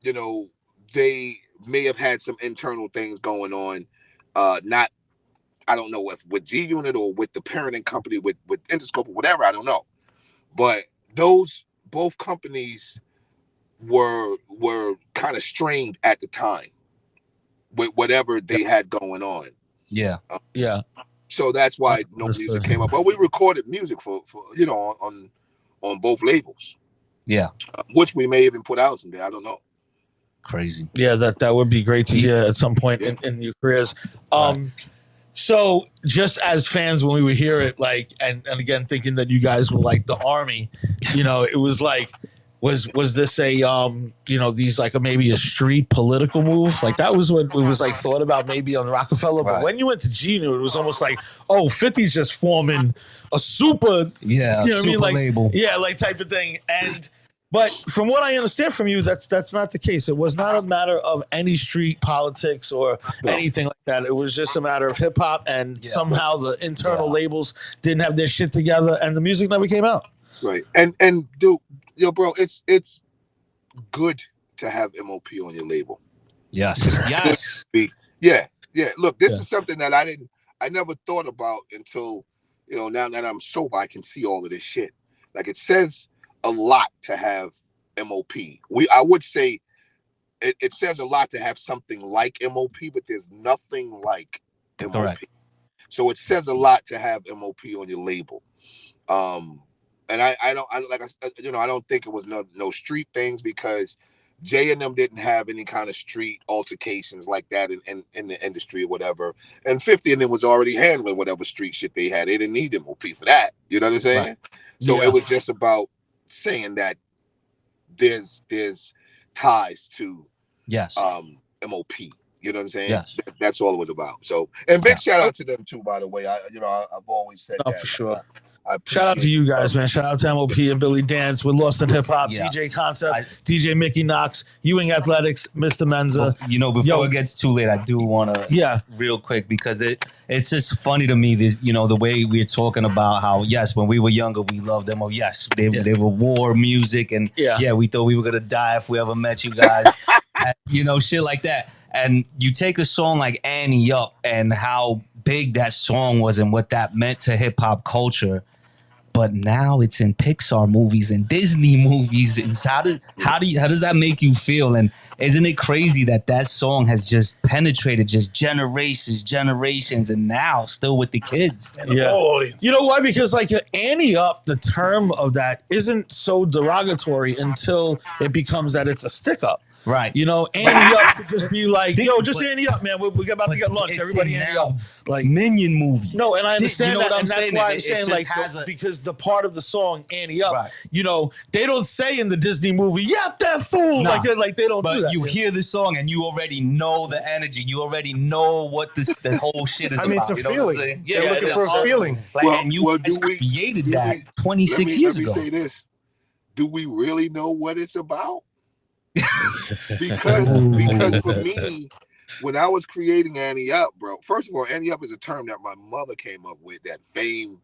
You know, they may have had some internal things going on. I don't know if with G Unit or with the parenting company with Interscope or whatever. I don't know. But those both companies were kind of strained at the time with whatever they had going on. Yeah. So that's why no music came up. But we recorded music for you know on both labels. Yeah. Which we may even put out someday. I don't know. Crazy. Yeah, that would be great to hear at some point in your careers. So just as fans, when we would hear it, like, and again, thinking that you guys were like the army, you know, it was like, was this a, you know, these like maybe a street political move? Like that was what it was like thought about maybe on Rockefeller. But when you went to G Unit, it was almost like, oh, 50's just forming a super, you know what I mean? Like, label. Yeah, like type of thing. But from what I understand from you, that's not the case. It was not a matter of any street politics or anything like that. It was just a matter of hip hop, and somehow the internal labels didn't have their shit together, and the music never came out. Right. And dude, yo, bro, it's good to have M.O.P. on your label. Yes. Yeah. Look, this is something that I never thought about until, you know, now that I'm sober, I can see all of this shit. Like, it says a lot to have M.O.P. I would say it says a lot to have something like M.O.P., but there's nothing like M.O.P. Correct. So it says a lot to have M.O.P. on your label. And I don't think it was no street things, because Jay and them didn't have any kind of street altercations like that in the industry or whatever. And 50 and them was already handling whatever street shit they had. They didn't need M.O.P. for that. You know what I'm saying? Right. So it was just about saying that there's ties to M.O.P. You know what I'm saying? Yes. That's all it was about. So, and big shout out to them too, by the way. I've always said that. For sure. I Shout out to you guys, it. man. Shout out to M.O.P and Billy Danze. We're Lost in Hip Hop, Yeah. DJ Concept, DJ Mickey Knox, Ewing Athletics, Mr. Menza. You know, before it gets too late, I do want to, real quick, because it's just funny to me, this, you know, the way we're talking about how, yes, when we were younger, we loved them. Oh, yes, they were war music. And we thought we were going to die if we ever met you guys. And, you know, shit like that. And you take a song like Annie Up and how big that song was and what that meant to hip hop culture. But now it's in Pixar movies and Disney movies. And how does that make you feel? And isn't it crazy that song has just penetrated just generations, and now still with the kids? And the whole audience. You know why? Because like Annie Up, the term of that isn't so derogatory until it becomes that it's a stick up. Right. You know, Annie Up to just be like, yo, just Annie Up, man. We're about to get lunch. Everybody Annie Up. Like Minion movies. No, and I understand you know that. And that's why I'm it saying, like, because the part of the song, Annie Up, you know, they don't say in the Disney movie, yep, that fool. Nah, like they don't do that. But you hear the song and you already know the energy. You already know what the whole shit is about. I mean, it's a feeling. Yeah, they're looking for a feeling. Like, and you guys created that 26 years ago. Let me say this. Do we really know what it's about? because for me, when I was creating Annie Up, bro, first of all, Annie Up is a term that my mother came up with. That Fame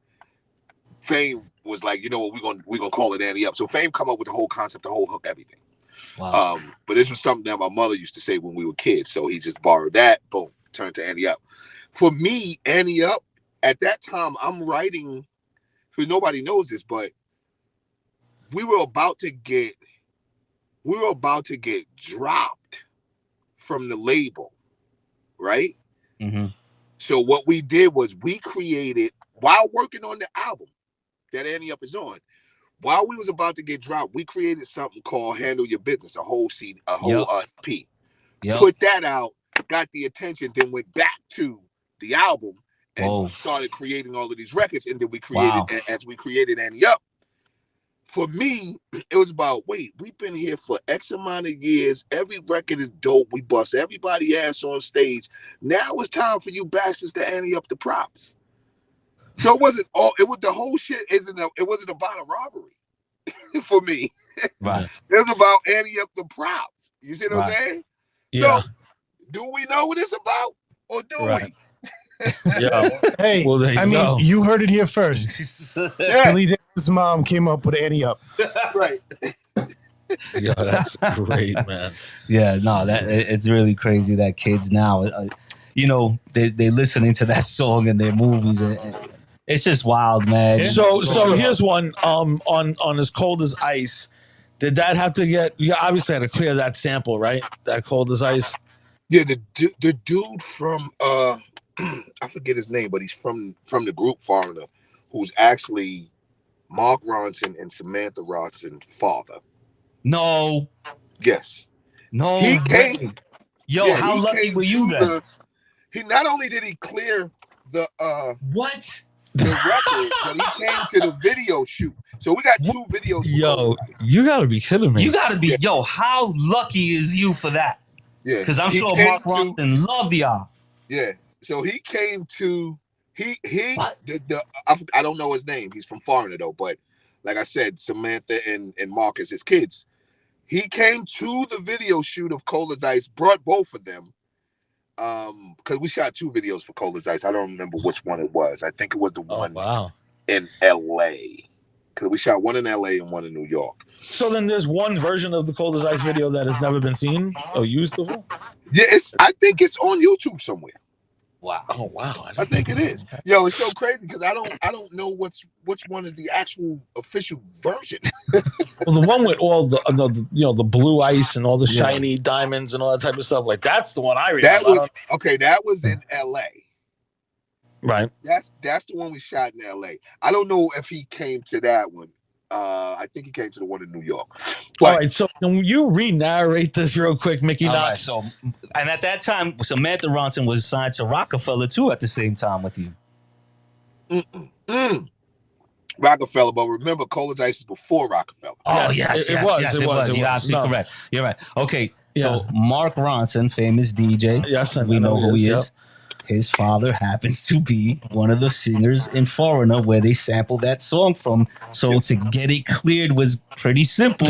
was like, you know what, we're gonna call it Annie Up. So Fame come up with the whole concept, the whole hook, everything. Wow. But this was something that my mother used to say when we were kids. So he just borrowed that, boom, turned to Annie Up. For me, Annie Up, at that time, I'm writing, because nobody knows this, but we were about to get dropped from the label, right? Mm-hmm. So what we did was we created, while working on the album that Annie Up is on, while we was about to get dropped, we created something called Handle Your Business, a whole CD, a whole EP. Put that out, got the attention, then went back to the album and started creating all of these records. And then we created, as we created Annie Up, for me, it was about, wait, we've been here for X amount of years. Every record is dope. We bust everybody ass on stage. Now it's time for you bastards to ante up the props. So it wasn't the whole shit it wasn't about a robbery for me. Right. It was about ante up the props. You see what I'm saying? Yeah. So do we know what it's about or do we? Yeah. Hey, well, I mean, you heard it here first. Billy Danze's mom came up with Annie Up. Right. Yeah, that's great, man. Yeah, no, it's really crazy that kids now, you know, they listening to that song in their movies. It's just wild, man. So here's one. On As Cold as Ice. Did that have to get? You obviously had to clear that sample, right? That Cold as Ice. Yeah, the dude from I forget his name, but he's from the group Foreigner, who's actually Mark Ronson and Samantha Ronson's father. No. Yes. No. He came. Yo, how lucky were you then? He not only did he clear the what? The record, but he came to the video shoot. So we got two videos. Yo, you gotta be kidding me. You gotta be. Yo, how lucky is you for that? Yeah. Because I'm sure Mark Ronson loved y'all. Yeah. So he came to I don't know his name. He's from Foreigner though, but like I said, Samantha and Marcus, his kids. He came to the video shoot of Cold as Ice, brought both of them. Because we shot two videos for Cold as Ice. I don't remember which one it was. I think it was the one in LA. Because we shot one in LA and one in New York. So then there's one version of the Cold as Ice video that has never been seen or used before? Yeah, I think it's on YouTube somewhere. Wow. Oh wow. I think it is. Yo, it's so crazy because I don't know which one is the actual official version. Well, the one with all the blue ice and all the shiny diamonds and all that type of stuff, like that's the one I remember. That was in LA. Right. That's the one we shot in LA. I don't know if he came to that one. I think he came to the one in New York. But, all right, so can you re-narrate this real quick, Mickey Knox? Right, so, and at that time, Samantha Ronson was signed to Rockefeller too at the same time with you. Rockefeller, but remember, Cold as Ice is before Rockefeller. Oh, yes, it was. You're absolutely correct. You're right. Okay, so Mark Ronson, famous DJ. Yes, we know who he is. his father happens to be one of the singers in Foreigner where they sampled that song from. So to get it cleared was pretty simple.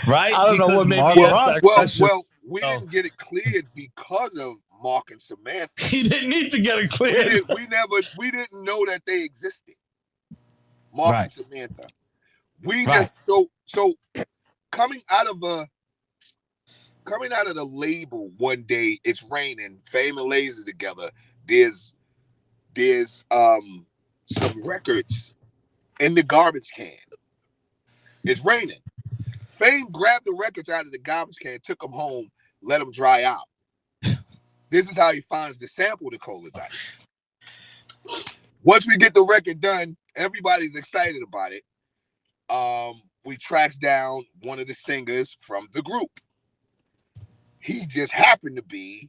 Right? I don't know what made Mark me ask Ronson. that Well, question. we No. didn't get it cleared because of Mark and Samantha. He didn't need to get it cleared. We didn't know that they existed. Mark and Samantha. We just so coming out of the label one day, it's raining, Fame and Lazy together. There's some records in the garbage can. It's raining. Fame grabbed the records out of the garbage can, took them home, let them dry out. This is how he finds the sample to Cola's Ice. Once we get the record done, everybody's excited about it. We tracks down one of the singers from the group. He just happened to be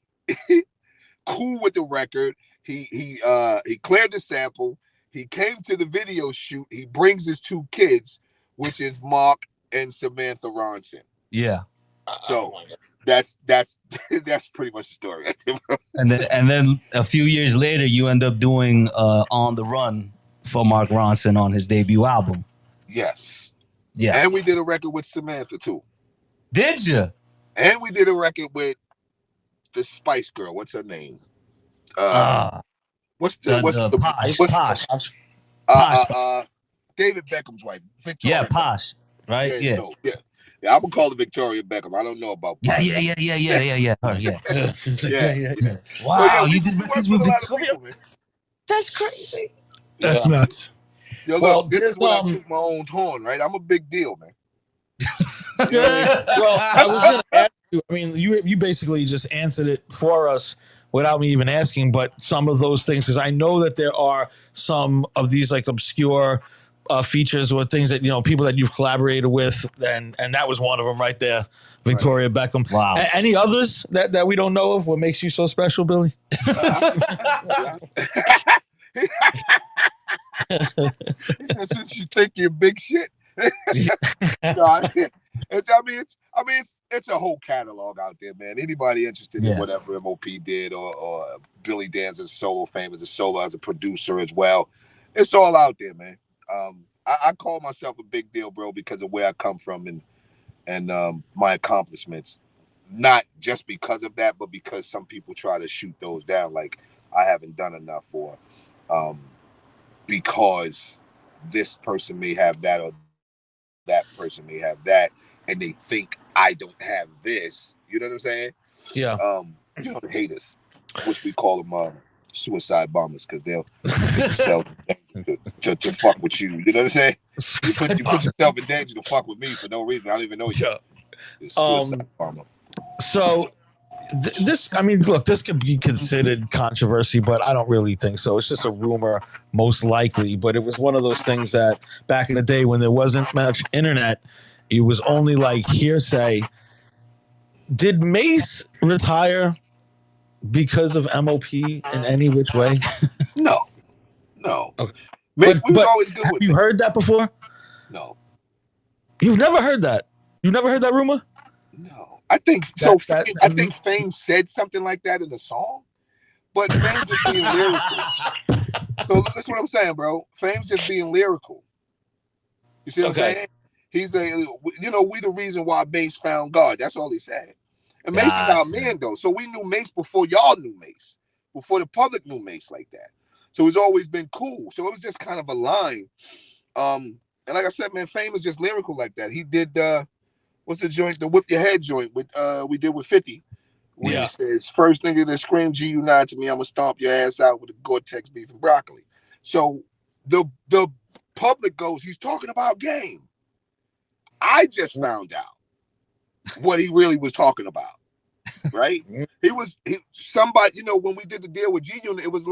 cool with the record. He cleared the sample. He came to the video shoot. He brings his two kids, which is Mark and Samantha Ronson. Yeah. So that's pretty much the story. And then a few years later, you end up doing On the Run for Mark Ronson on his debut album. Yes. Yeah. And we did a record with Samantha too. Did you? And we did a record with the Spice Girl. What's her name? What's Posh? David Beckham's wife, Victoria. Yeah, Posh. Right? Yeah. So, yeah. I'm gonna call her Victoria Beckham. I don't know about Posh. Yeah. Her, yeah. Wow, you did records with Victoria? That's crazy. That's nuts. Yo, look, this is when I took my own horn, right? I'm a big deal, man. Well, I was going to ask you. I mean, you basically just answered it for us without me even asking. But some of those things, because I know that there are some of these like obscure features or things that people that you've collaborated with, and that was one of them right there, Victoria Beckham. Wow. Any others that we don't know of? What makes you so special, Billy? Since you think you're big shit. It's a whole catalog out there, man. Anybody interested in whatever M.O.P did or Billy Danze's solo fame as a solo, as a producer as well, it's all out there, man. I call myself a big deal, bro, because of where I come from and my accomplishments. Not just because of that, but because some people try to shoot those down, like I haven't done enough, or because this person may have that or that person may have that, and they think I don't have this. You know what I'm saying? Yeah. The haters, which we call them suicide bombers, because they'll put yourself to fuck with you. You know what I'm saying? You put yourself in danger to fuck with me for no reason. I don't even know you. It's suicide bomber. So this could be considered controversy, but I don't really think so. It's just a rumor, most likely. But it was one of those things that back in the day when there wasn't much internet, it was only like hearsay. Did Mace retire because of M.O.P in any which way? No. Okay. Mace, we was always good have with you it. heard that before? No. You've never heard that? You've never heard that rumor? No. I think so. I think Fame said something like that in the song, but Fame's just being lyrical. So that's what I'm saying, bro. Fame's just being lyrical. You see what I'm saying? He's we the reason why Mace found God. That's all he said. And Mace is our man, though. So we knew Mace before y'all knew Mace, before the public knew Mace like that. So it's always been cool. So it was just kind of a line. And like I said, man, Fame is just lyrical like that. He did what's the joint, the Whip Your Head joint with we did with 50. Where he says, first nigga that scream G-Unite to me, I'm gonna stomp your ass out with a Gore-Tex beef and broccoli. So the public goes, he's talking about game. I just found out what he really was talking about. Right? Somebody, when we did the deal with G-Unit, it was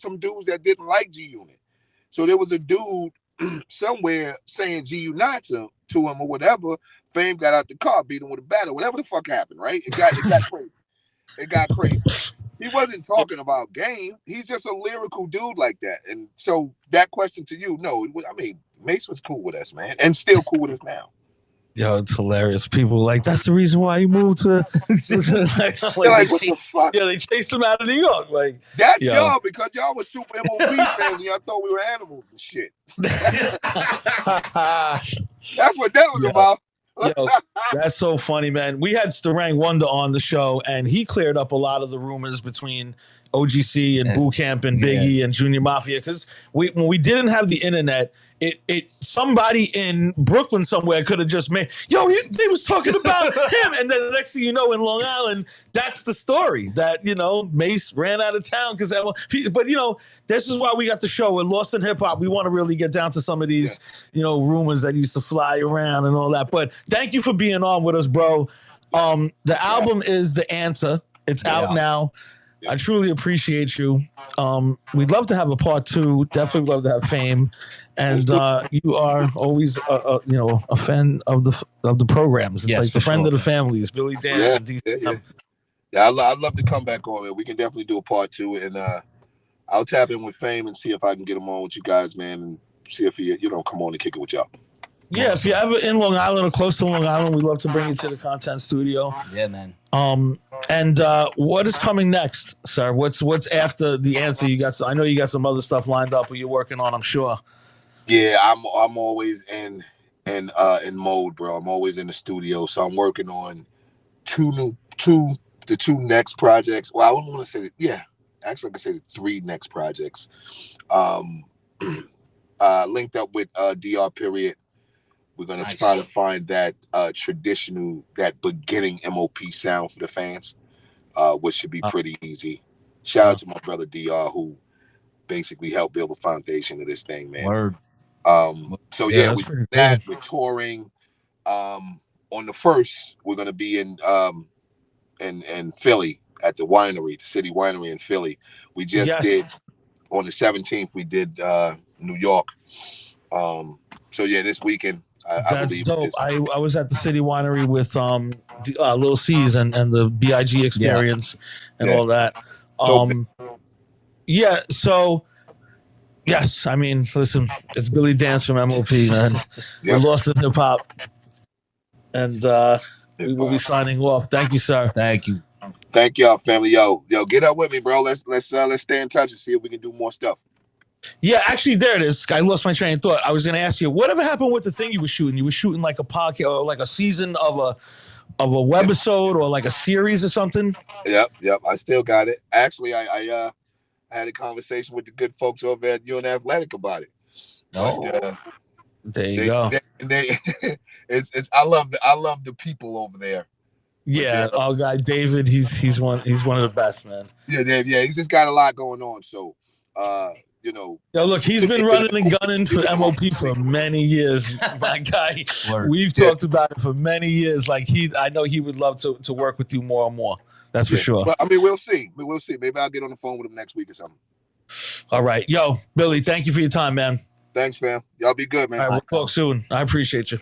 some dudes that didn't like G-Unit. So there was a dude somewhere saying G-Unite to him or whatever. Fame got out the car, beat him with a bat, or whatever the fuck happened, right? It got crazy. It got crazy. He wasn't talking about game. He's just a lyrical dude like that. And so that question to you, no, I mean, Mace was cool with us, man, and still cool with us now. Yo, it's hilarious. People like, that's the reason why he moved to the next. They're Like, like, what the fuck? yeah, they chased him out of New York. Like, That's yo. y'all because y'all was super M.O.P. fans and y'all thought we were animals and shit. That's what that was Yo. about. Yo, that's so funny, man. We had Starang Wonder on the show, and he cleared up a lot of the rumors between OGC and Boot Camp and Biggie and Junior Mafia. Because when we didn't have the internet, it somebody in Brooklyn somewhere could have just made, they was talking about him, and then the next thing you know, in Long Island, that's the story that Mace ran out of town because that. But this is why we got the show. We're Lost in Hip Hop. We want to really get down to some of these rumors that used to fly around and all that. But thank you for being on with us, bro. The album is The Answer. It's out now. I truly appreciate you. We'd love to have a part 2. Definitely love to have Fame, and you are always a fan of the programs. It's like the friend of the families, Billy Danze and DC. I'd love to come back on, man. We can definitely do a part 2, and I'll tap in with Fame and see if I can get him on with you guys, man, and see if he come on and kick it with y'all. Yeah, if you're ever in Long Island or close to Long Island, we'd love to bring you to the content studio. Yeah, man. And what is coming next, sir? What's after The Answer? I know you got some other stuff lined up, but you're working on, I'm sure. Yeah, I'm always in mode, bro. I'm always in the studio, so I'm working on the two next projects. Well, I wouldn't want to say that. Yeah, actually, I could say the 3 next projects. Linked up with DR Period. We're gonna try to find that traditional, that beginning M.O.P. sound for the fans, which should be pretty easy. Shout out to my brother DR, who basically helped build the foundation of this thing, man. Word. So yeah, we're touring. On the 1st, we're gonna be in Philly at the winery, the City Winery in Philly. We just did on the 17th. We did New York. So yeah, this weekend. That's dope. I was at the City Winery with Lil C's and the BIG experience and all that. So yes, I mean, listen, it's Billy Danze from M.O.P, man. We're Lost in Hip Hop, and we will be signing off. Thank you, sir. Thank you. Thank y'all, family. Yo, get up with me, bro. Let's stay in touch and see if we can do more stuff. Yeah, actually, there it is. I lost my train of thought. I was going to ask you, whatever happened with the thing you were shooting? You were shooting like a podcast or like a season of a webisode or like a series or something? Yep. I still got it. Actually, I had a conversation with the good folks over at UN Athletic about it. There you go. I love the people over there. Yeah, our guy David, he's one of the best, man. Yeah, Dave. Yeah, he's just got a lot going on. So, Yo, look, he's been running and gunning for M.O.P. for many years. My guy, we've talked about it for many years. Like I know he would love to work with you more and more. That's for sure. But, I mean, we'll see. Maybe I'll get on the phone with him next week or something. All right, yo, Billy, thank you for your time, man. Thanks, fam. Y'all be good, man. All right, we'll talk soon. I appreciate you.